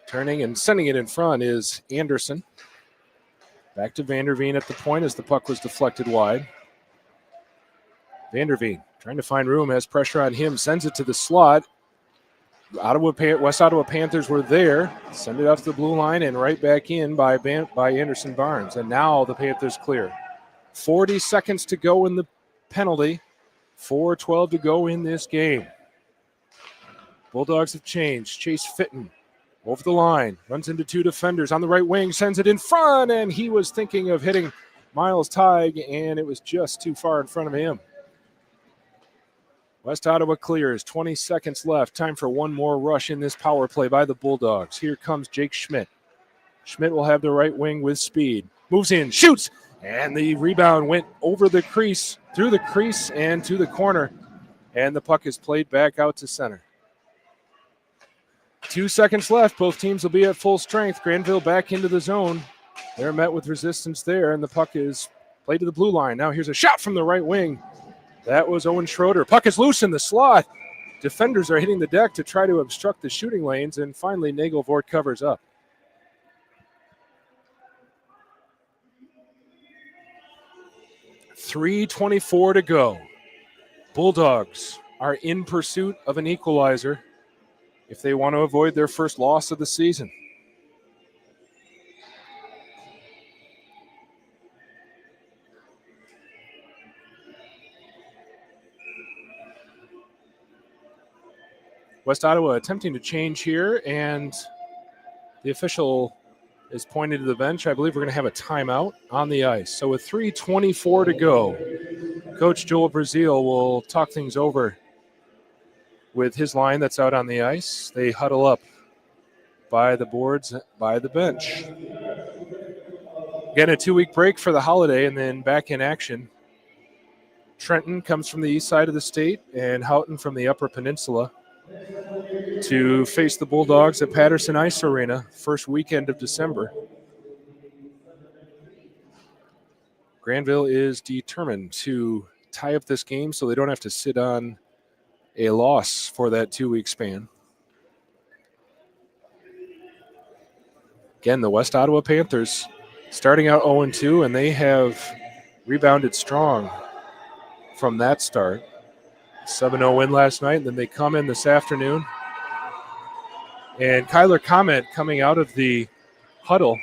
Turning and sending it in front is Anderson. Back to Vanderveen at the point as the puck was deflected wide. Vanderveen trying to find room, has pressure on him, sends it to the slot. West Ottawa Panthers were there. Send it out to the blue line and right back in by Anderson Barnes. And now the Panthers clear. 40 seconds to go in the penalty. 4:12 to go in this game. Bulldogs have changed. Chase Fitton over the line, runs into 2 defenders on the right wing, sends it in front, and he was thinking of hitting Miles Teig, and it was just too far in front of him. West Ottawa clears, 20 seconds left. Time for one more rush in this power play by the Bulldogs. Here comes Jake Schmidt. Schmidt will have the right wing with speed. Moves in, shoots, and the rebound went over the crease, through the crease, and to the corner, and the puck is played back out to center. 2 seconds left. Both teams will be at full strength. Grandville back into the zone. They're met with resistance there, and the puck is played to the blue line. Now here's a shot from the right wing. That was Owen Schroeder. Puck is loose in the slot. Defenders are hitting the deck to try to obstruct the shooting lanes, and finally Nagelvoort covers up. .324 to go. Bulldogs are in pursuit of an equalizer if they want to avoid their first loss of the season. West Ottawa attempting to change here, and the official is pointing to the bench. I believe we're going to have a timeout on the ice. So with .324 to go, Coach Joel Brazil will talk things over with his line that's out on the ice. They huddle up by the boards, by the bench. Again, a 2-week break for the holiday and then back in action. Trenton comes from the east side of the state and Houghton from the Upper Peninsula to face the Bulldogs at Patterson Ice Arena, first weekend of December. Grandville is determined to tie up this game so they don't have to sit on a loss for that 2-week span. Again, the West Ottawa Panthers starting out 0-2, and they have rebounded strong from that start. 7-0 win last night, and then they come in this afternoon. And Kyler Comment, coming out of the huddle,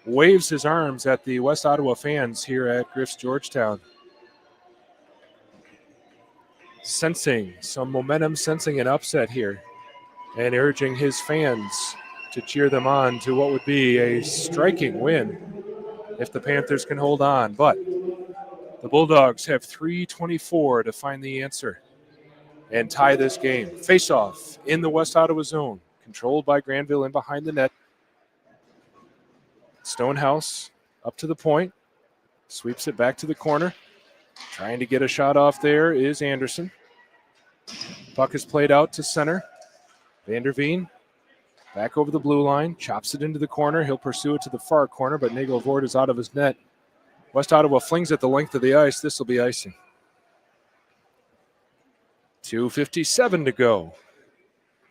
waves his arms at the West Ottawa fans here at Griffs Georgetown. Sensing some momentum, sensing an upset here, and urging his fans to cheer them on to what would be a striking win if the Panthers can hold on. But the Bulldogs have .324 to find the answer and tie this game. Face-off in the West Ottawa zone, controlled by Grandville in behind the net. Stonehouse up to the point, sweeps it back to the corner. Trying to get a shot off there is Anderson. Puck is played out to center. Vanderveen back over the blue line, chops it into the corner. He'll pursue it to the far corner, but Nagelvoort is out of his net. West Ottawa flings it the length of the ice. This will be icing. 2:57 to go.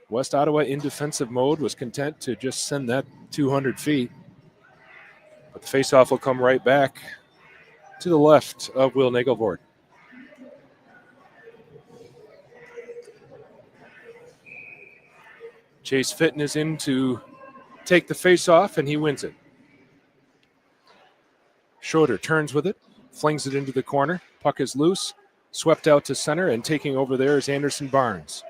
West Ottawa in defensive mode was content to just send that 200 feet. But the faceoff will come right back to the left of Will Nagelvoort. Chase Fitton is in to take the faceoff, and he wins it. Schroeder turns with it, flings it into the corner. Puck is loose, swept out to center, and taking over there is Anderson Barnes.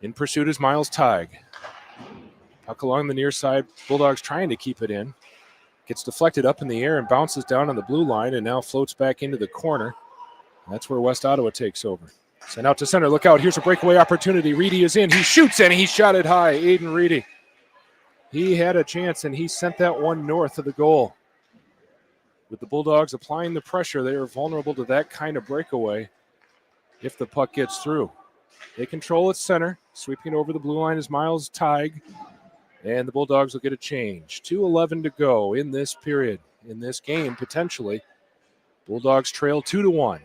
In pursuit is Miles Teig. Puck along the near side. Bulldogs trying to keep it in. Gets deflected up in the air and bounces down on the blue line and now floats back into the corner. That's where West Ottawa takes over. Sent out to center. Look out. Here's a breakaway opportunity. Reedy is in. He shoots and he shot it high. Aiden Reedy. He had a chance and he sent that one north of the goal. With the Bulldogs applying the pressure, they are vulnerable to that kind of breakaway if the puck gets through. They control its center. Sweeping over the blue line is Miles Teig. And the Bulldogs will get a change. 2:11 to go in this period, in this game, potentially. Bulldogs trail 2-1.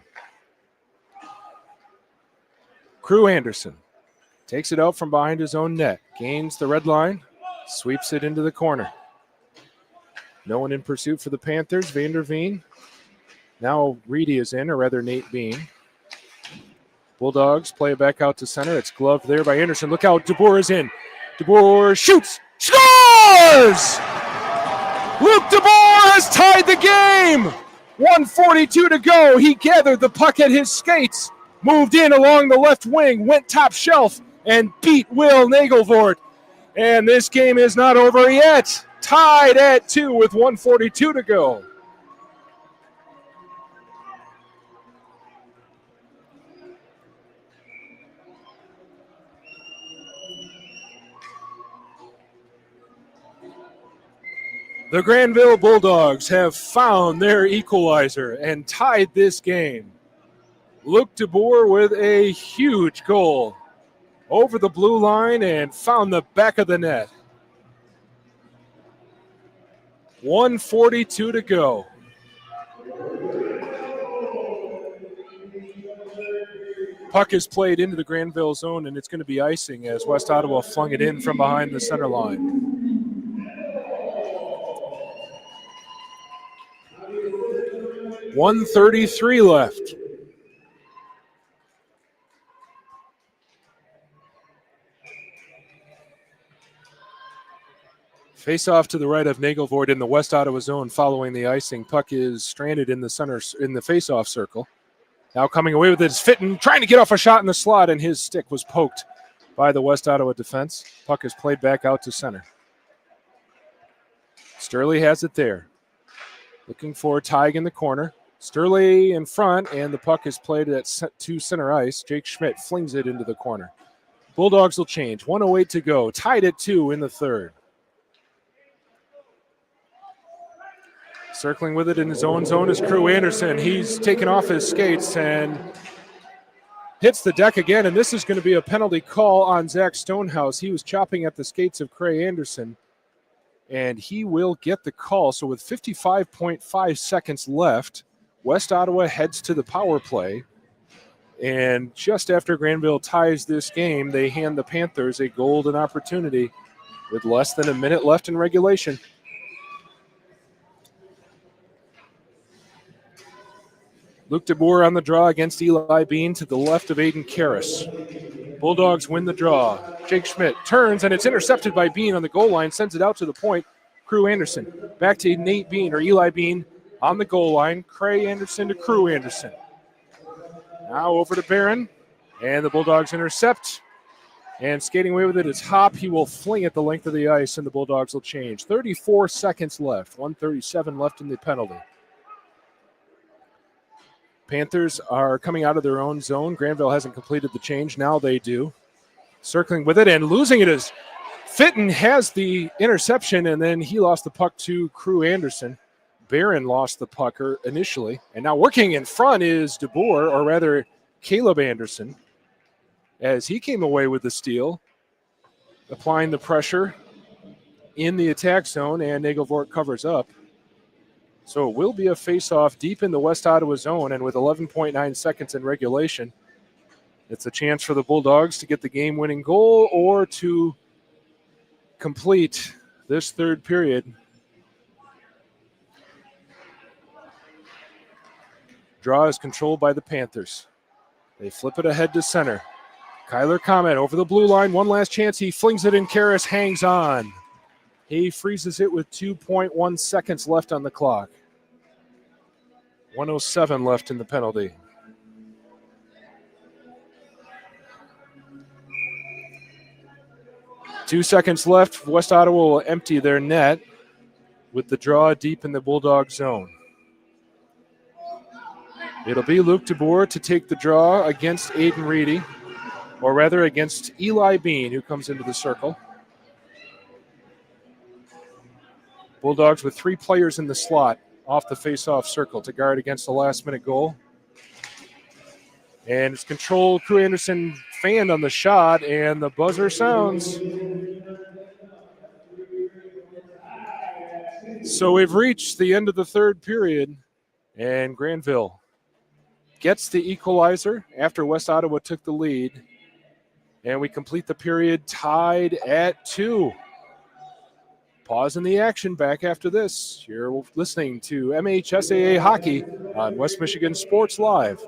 Crew Anderson takes it out from behind his own net. Gains the red line, sweeps it into the corner. No one in pursuit for the Panthers. Vanderveen. Now Reedy is in, or rather Nate Bean. Bulldogs play it back out to center. It's gloved there by Anderson. Look out, DeBoer is in. DeBoer shoots. Scores! Luke DeBoer has tied the game. 1:42 to go. He gathered the puck at his skates, moved in along the left wing, went top shelf, and beat Will Nagelvoort. And this game is not over yet. Tied at 2 with 1:42 to go. The Grandville Bulldogs have found their equalizer and tied this game. Luke DeBoer with a huge goal over the blue line and found the back of the net. 1:42 to go. Puck is played into the Grandville zone, and it's going to be icing as West Ottawa flung it in from behind the center line. 1:33 left. Face off to the right of Nagelvoort in the West Ottawa zone following the icing. Puck is stranded in the center in the face-off circle. Now coming away with it is Fitton, trying to get off a shot in the slot, and his stick was poked by the West Ottawa defense. Puck is played back out to center. Sturley has it there. Looking for Tig in the corner. Sturley in front, and the puck is played to center ice. Jake Schmidt flings it into the corner. Bulldogs will change. 1:08 to go. Tied at 2 in the third. Circling with it in his own zone is Crew Anderson. He's taken off his skates and hits the deck again, and this is going to be a penalty call on Zach Stonehouse. He was chopping at the skates of Cray Anderson, and he will get the call. So with 55.5 seconds left, West Ottawa heads to the power play, and just after Grandville ties this game, they hand the Panthers a golden opportunity with less than a minute left in regulation. Luke DeBoer on the draw against Eli Bean to the left of Aiden Karras. Bulldogs win the draw. Jake Schmidt turns, and it's intercepted by Bean on the goal line, sends it out to the point. Crew Anderson back to Nate Bean or Eli Bean on the goal line. Cray Anderson to Crew Anderson. Now over to Barron, and the Bulldogs intercept. And skating away with it is Hop. He will fling it the length of the ice, and the Bulldogs will change. 34 seconds left, 1:37 left in the penalty. Panthers are coming out of their own zone. Grandville hasn't completed the change. Now they do. Circling with it and losing it is Fitton has the interception, and then he lost the puck to Crew Anderson. Barron lost the puck initially. And now working in front is DeBoer, or rather Caleb Anderson, as he came away with the steal, applying the pressure in the attack zone, and Nagelvoort covers up. So it will be a face-off deep in the West Ottawa zone, and with 11.9 seconds in regulation, it's a chance for the Bulldogs to get the game-winning goal or to complete this third period. Draw is controlled by the Panthers. They flip it ahead to center. Kyler Comet over the blue line. One last chance. He flings it in. Karras hangs on. He freezes it with 2.1 seconds left on the clock. 1:07 left in the penalty. Two seconds left. West Ottawa will empty their net with the draw deep in the Bulldog zone. It'll be Luke DeBoer to take the draw against Aiden Reedy, or rather against Eli Bean, who comes into the circle. Bulldogs with 3 players in the slot off the face-off circle to guard against the last-minute goal. And it's controlled. Crew Anderson fanned on the shot, and the buzzer sounds. So we've reached the end of the third period, and Grandville gets the equalizer after West Ottawa took the lead, and we complete the period tied at 2. Pause in the action. Back after this. You're listening to MHSAA Hockey on West Michigan Sports Live.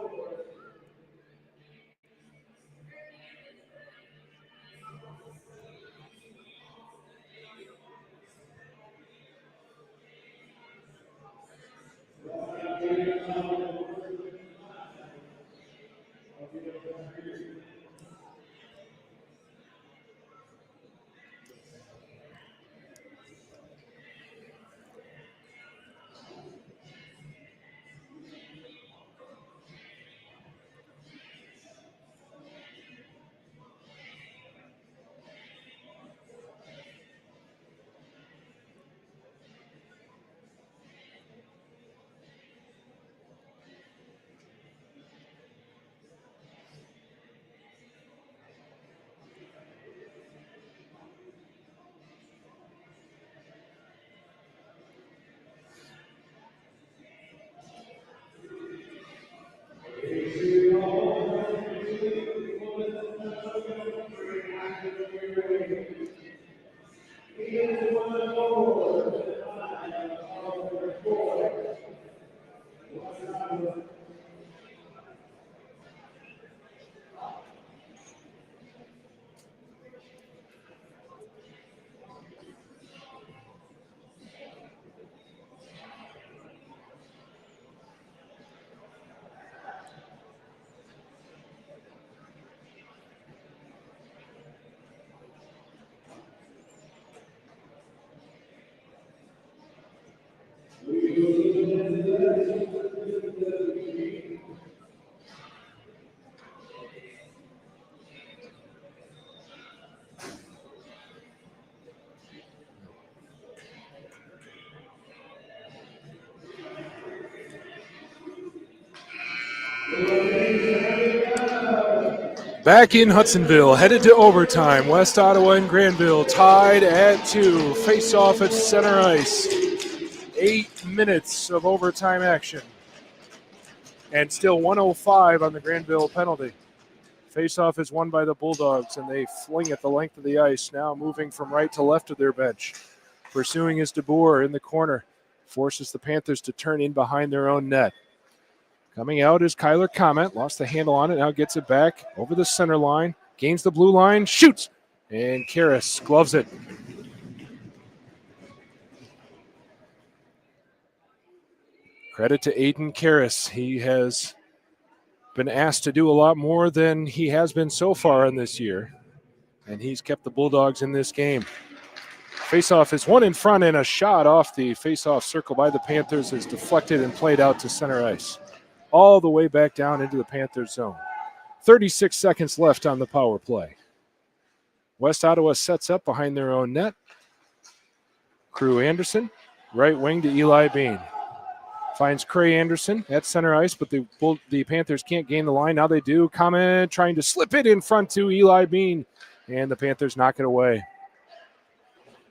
Back in Hudsonville, headed to overtime. West Ottawa and Grandville tied at 2. Face off at center ice. 8 minutes of overtime action. And still 105 on the Grandville penalty. Face-off is won by the Bulldogs, and they fling it the length of the ice, now moving from right to left of their bench. Pursuing is DeBoer in the corner. Forces the Panthers to turn in behind their own net. Coming out is Kyler Comment. Lost the handle on it, now gets it back over the center line. Gains the blue line, shoots, and Karras gloves it. Credit to Aiden Karras. He has been asked to do a lot more than he has been so far in this year, and he's kept the Bulldogs in this game. Faceoff is one in front, and a shot off the faceoff circle by the Panthers is deflected and played out to center ice, all the way back down into the Panthers zone. 36 seconds left on the power play. West Ottawa sets up behind their own net. Crew Anderson, right wing to Eli Bean. Finds Cray Anderson at center ice, but the Panthers can't gain the line. Now they do. Comment trying to slip it in front to Eli Bean, and the Panthers knock it away.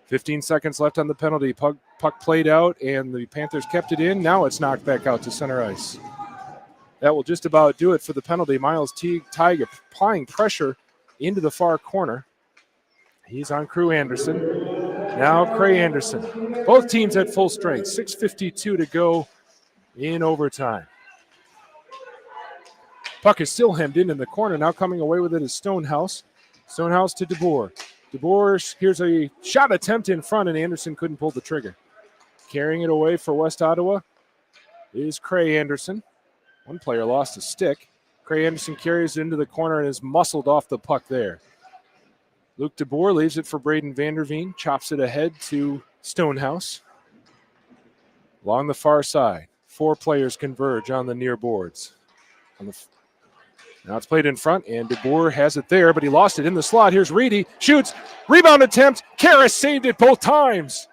15 seconds left on the penalty. Puck played out, and the Panthers kept it in. Now it's knocked back out to center ice. That will just about do it for the penalty. Miles Teague applying pressure into the far corner. He's on Crew Anderson. Now Cray Anderson. Both teams at full strength. 6:52 to go in overtime. Puck is still hemmed in the corner. Now coming away with it is Stonehouse. Stonehouse to DeBoer. DeBoer, here's a shot attempt in front, and Anderson couldn't pull the trigger. Carrying it away for West Ottawa is Cray Anderson. One player lost a stick. Cray Anderson carries it into the corner and is muscled off the puck there. Luke DeBoer leaves it for Braden Vanderveen. Chops it ahead to Stonehouse. Along the far side. 4 players converge on the near boards. Now it's played in front, and DeBoer has it there, but he lost it in the slot. Here's Reedy. Shoots. Rebound attempt. Karras saved it both times.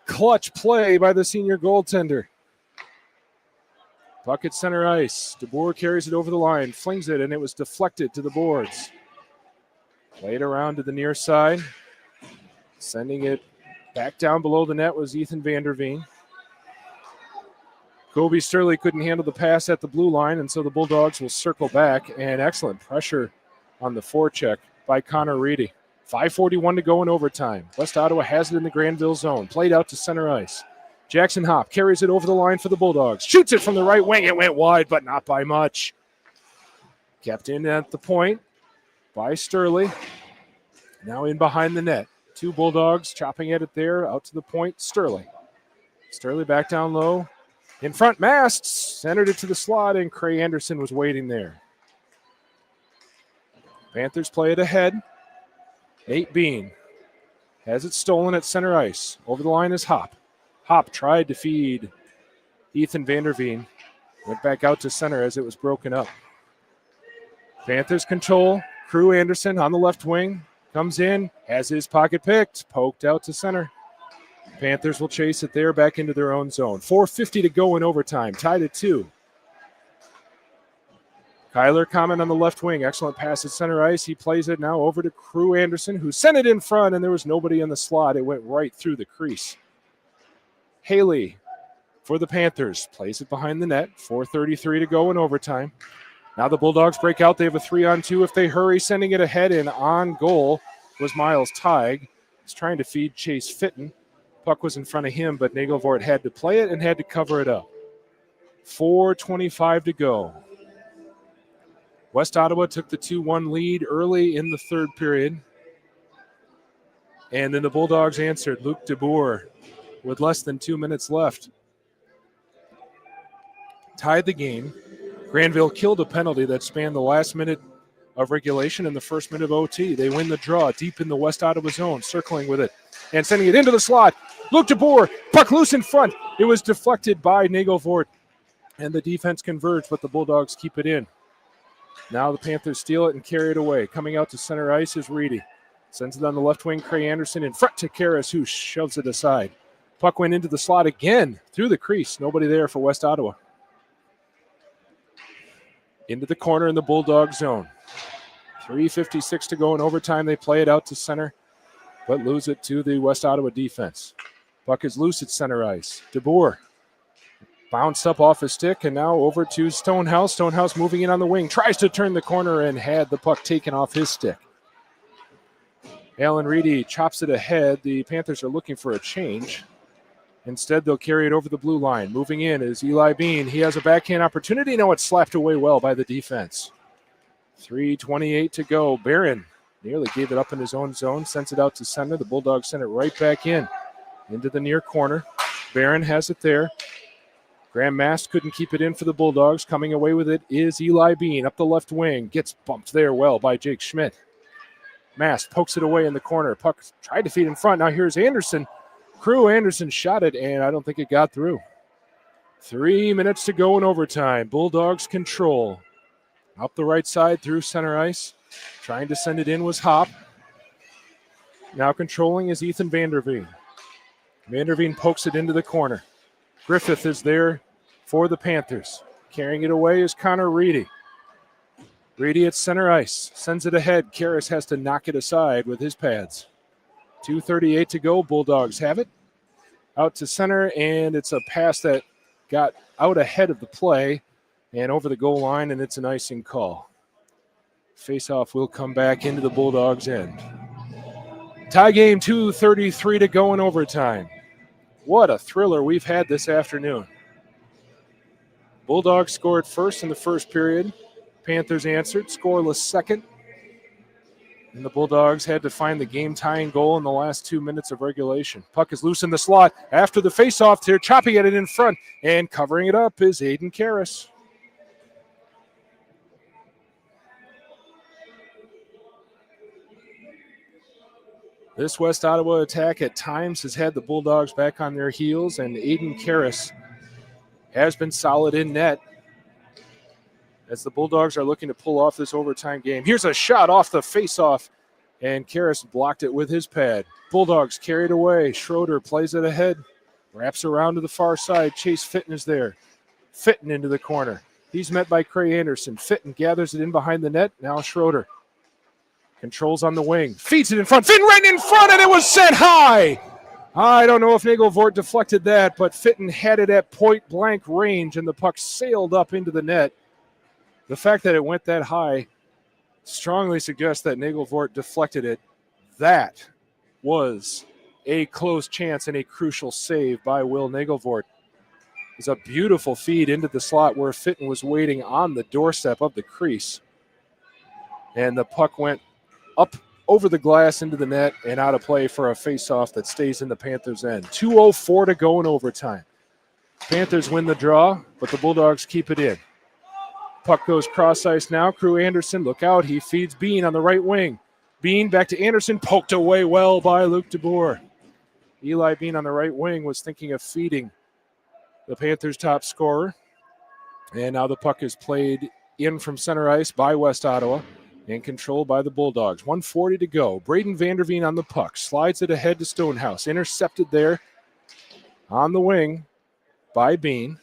Clutch play by the senior goaltender. Puck at center ice. DeBoer carries it over the line, flings it, and it was deflected to the boards. Played around to the near side. Sending it back down below the net was Ethan Vanderveen. Kobe Sterling couldn't handle the pass at the blue line, and so the Bulldogs will circle back. And excellent pressure on the forecheck by Connor Reedy. 5:41 to go in overtime. West Ottawa has it in the Grandville zone. Played out to center ice. Jackson Hopp carries it over the line for the Bulldogs. Shoots it from the right wing. It went wide, but not by much. Kept in at the point by Sterling. Now in behind the net. 2 Bulldogs chopping at it there. Out to the point, Sterling. Sterling back down low. In front, Mast centered it to the slot, and Cray Anderson was waiting there. Panthers play it ahead. Nate Bean has it stolen at center ice. Over the line is Hopp. Hopp tried to feed Ethan Vanderveen. Went back out to center as it was broken up. Panthers control. Crew Anderson on the left wing. Comes in, has his pocket picked, poked out to center. Panthers will chase it there back into their own zone. 4:50 to go in overtime, tied at 2. Kyler Comment on the left wing. Excellent pass at center ice. He plays it now over to Crew Anderson, who sent it in front, and there was nobody in the slot. It went right through the crease. Haley for the Panthers plays it behind the net. 4:33 to go in overtime. Now the Bulldogs break out. They have a 3-on-2 if they hurry, sending it ahead, and on goal was Miles Teague. He's trying to feed Chase Fitton. Puck was in front of him, but Nagelvoort had to play it and had to cover it up. 4:25 to go. West Ottawa took the 2-1 lead early in the third period. And then the Bulldogs answered. Luke DeBoer with less than 2 minutes left tied the game. Grandville killed a penalty that spanned the last minute of regulation and the first minute of OT. They win the draw deep in the West Ottawa zone, circling with it and sending it into the slot. Luke DeBoer, puck loose in front. It was deflected by Nagelvoort, and the defense converged, but the Bulldogs keep it in. Now the Panthers steal it and carry it away. Coming out to center ice is Reedy. Sends it on the left wing, Cray Anderson in front to Karras, who shoves it aside. Puck went into the slot again, through the crease. Nobody there for West Ottawa. into the corner in the Bulldog zone. 3:56 to go in overtime. They play it out to center, but lose it to the West Ottawa defense. Puck is loose at center ice. DeBoer bounced up off his stick, and now over to Stonehouse. Stonehouse moving in on the wing, tries to turn the corner and had the puck taken off his stick. Alan Reedy chops it ahead. The Panthers are looking for a change. Instead, they'll carry it over the blue line. Moving in is Eli Bean. He has a backhand opportunity. No, it's slapped away well by the defense. 3:28 to go. Barron nearly gave it up in his own zone, sends it out to center. The Bulldogs send it right back into the near corner. Barron has it there. Graham Mast couldn't keep it in for the Bulldogs. Coming away with it is Eli Bean up the left wing. Gets bumped there well by Jake Schmidt. Mast pokes it away in the corner. Puck tried to feed in front. Now here's Anderson. Crew Anderson shot it, and I don't think it got through. 3 minutes to go in overtime. Bulldogs control. Up the right side through center ice. Trying to send it in was Hop. Now controlling is Ethan Vanderveen. Vanderveen pokes it into the corner. Griffith is there for the Panthers. Carrying it away is Connor Reedy. Reedy at center ice. Sends it ahead. Karras has to knock it aside with his pads. 2:38 to go. Bulldogs have it. Out to center, and it's a pass that got out ahead of the play and over the goal line, and it's an icing call. Faceoff will come back into the Bulldogs' end. Tie game, 2:33 to go in overtime. What a thriller we've had this afternoon. Bulldogs scored first in the first period. Panthers answered, scoreless second. And the Bulldogs had to find the game-tying goal in the last 2 minutes of regulation. Puck is loose in the slot. After the face-off, they're chopping at it in front. And covering it up is Aiden Karras. This West Ottawa attack at times has had the Bulldogs back on their heels, and Aiden Karras has been solid in net as the Bulldogs are looking to pull off this overtime game. Here's a shot off the face-off, and Karras blocked it with his pad. Bulldogs carried away. Schroeder plays it ahead, wraps around to the far side. Chase Fitton is there. Fitton into the corner. He's met by Cray Anderson. Fitton gathers it in behind the net. Now Schroeder controls on the wing. Feeds it in front. Fitton right in front, and it was sent high. I don't know if Nagelvoort deflected that, but Fitton had it at point-blank range, and the puck sailed up into the net. The fact that it went that high strongly suggests that Nagelvoort deflected it. That was a close chance and a crucial save by Will Nagelvoort. It's a beautiful feed into the slot where Fitton was waiting on the doorstep of the crease. And the puck went up over the glass into the net and out of play for a face-off that stays in the Panthers' end. 2:04 to go in overtime. Panthers win the draw, but the Bulldogs keep it in. Puck goes cross ice now. Crew Anderson, look out. He feeds Bean on the right wing. Bean back to Anderson, poked away well by Luke DeBoer. Eli Bean on the right wing was thinking of feeding the Panthers' top scorer. And now the puck is played in from center ice by West Ottawa and controlled by the Bulldogs. 1:40 to go. Braden Vanderveen on the puck. Slides it ahead to Stonehouse. Intercepted there on the wing by Bean.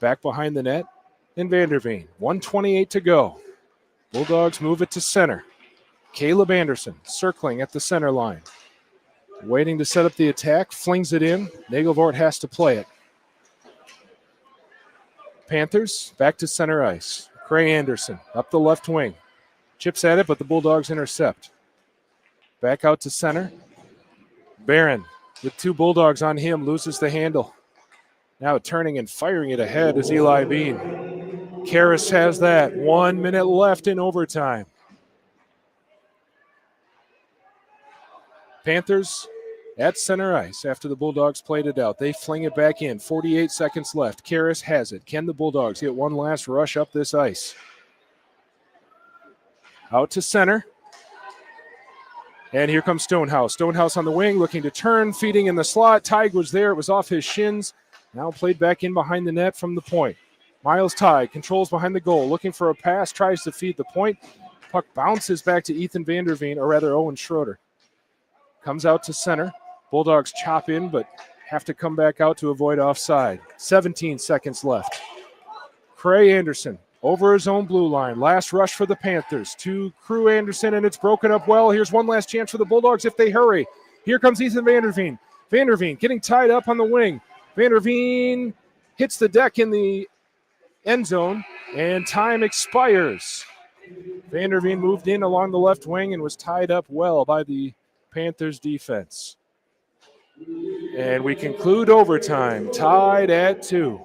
Back behind the net. And Vanderveen. 1:28 to go. Bulldogs move it to center. Caleb Anderson circling at the center line. Waiting to set up the attack. Flings it in. Nagelvoort has to play it. Panthers back to center ice. Cray Anderson up the left wing. Chips at it, but the Bulldogs intercept. Back out to center. Barron with two Bulldogs on him loses the handle. Now turning and firing it ahead is Eli Bean. Karras has that. 1 minute left in overtime. Panthers at center ice after the Bulldogs played it out. They fling it back in. 48 seconds left. Karras has it. Can the Bulldogs get one last rush up this ice? Out to center. And here comes Stonehouse. Stonehouse on the wing looking to turn, feeding in the slot. Tighe was there. It was off his shins. Now played back in behind the net from the point. Miles Tighe controls behind the goal, looking for a pass, tries to feed the point. Puck bounces back to Ethan Vanderveen, or rather Owen Schroeder. Comes out to center. Bulldogs chop in, but have to come back out to avoid offside. 17 seconds left. Cray Anderson over his own blue line. Last rush for the Panthers to Crew Anderson, and it's broken up well. Here's one last chance for the Bulldogs if they hurry. Here comes Ethan Vanderveen. Vanderveen getting tied up on the wing. Vanderveen hits the deck in the end zone, and time expires. Vanderveen moved in along the left wing and was tied up well by the Panthers defense. And we conclude overtime, tied at 2.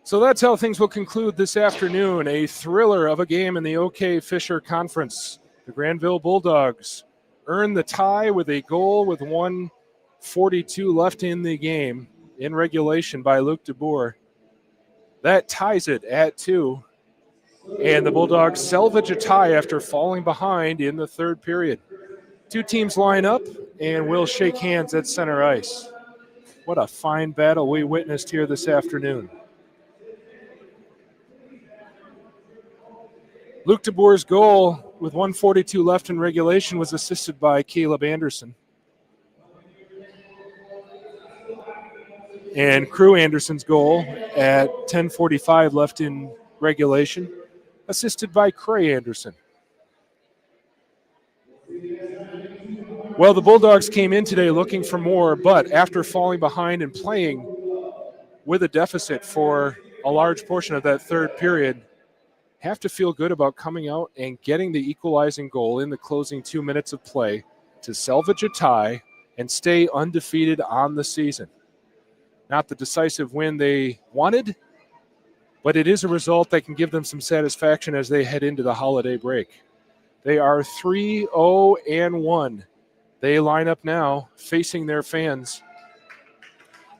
So that's how things will conclude this afternoon. A thriller of a game in the OK Fischer Conference. The Grandville Bulldogs earn the tie with a goal with 1:42 left in the game in regulation by Luc DeBoer. That ties it at 2. And the Bulldogs salvage a tie after falling behind in the third period. 2 teams line up and will shake hands at center ice. What a fine battle we witnessed here this afternoon. Luc DeBoer's goal with 1:42 left in regulation was assisted by Caleb Anderson. And Crew Anderson's goal at 10:45 left in regulation, assisted by Cray Anderson. Well, the Bulldogs came in today looking for more, but after falling behind and playing with a deficit for a large portion of that third period, have to feel good about coming out and getting the equalizing goal in the closing 2 minutes of play to salvage a tie and stay undefeated on the season. Not the decisive win they wanted, but it is a result that can give them some satisfaction as they head into the holiday break. They are 3-0-1. They line up now facing their fans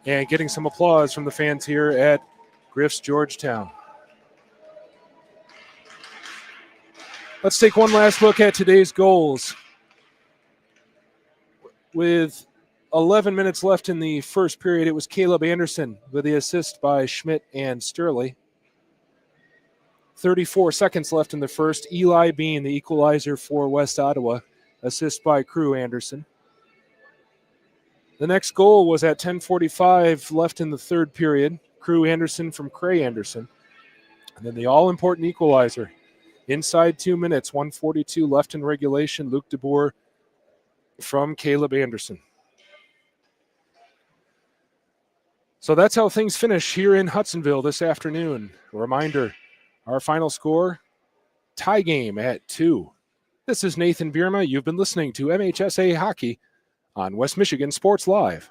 and getting some applause from the fans here at Griffs Georgetown. Let's take one last look at today's goals. With 11 minutes left in the first period, it was Caleb Anderson with the assist by Schmidt and Sterling. 34 seconds left in the first. Eli Bean, the equalizer for West Ottawa, assist by Crew Anderson. The next goal was at 10:45 left in the third period. Crew Anderson from Cray Anderson. And then the all-important equalizer. Inside 2 minutes, 1:42 left in regulation, Luc DeBoer from Caleb Anderson. So that's how things finish here in Hudsonville this afternoon. A reminder, our final score, tie game at 2. This is Nathan Bierma. You've been listening to MHSA Hockey on West Michigan Sports Live.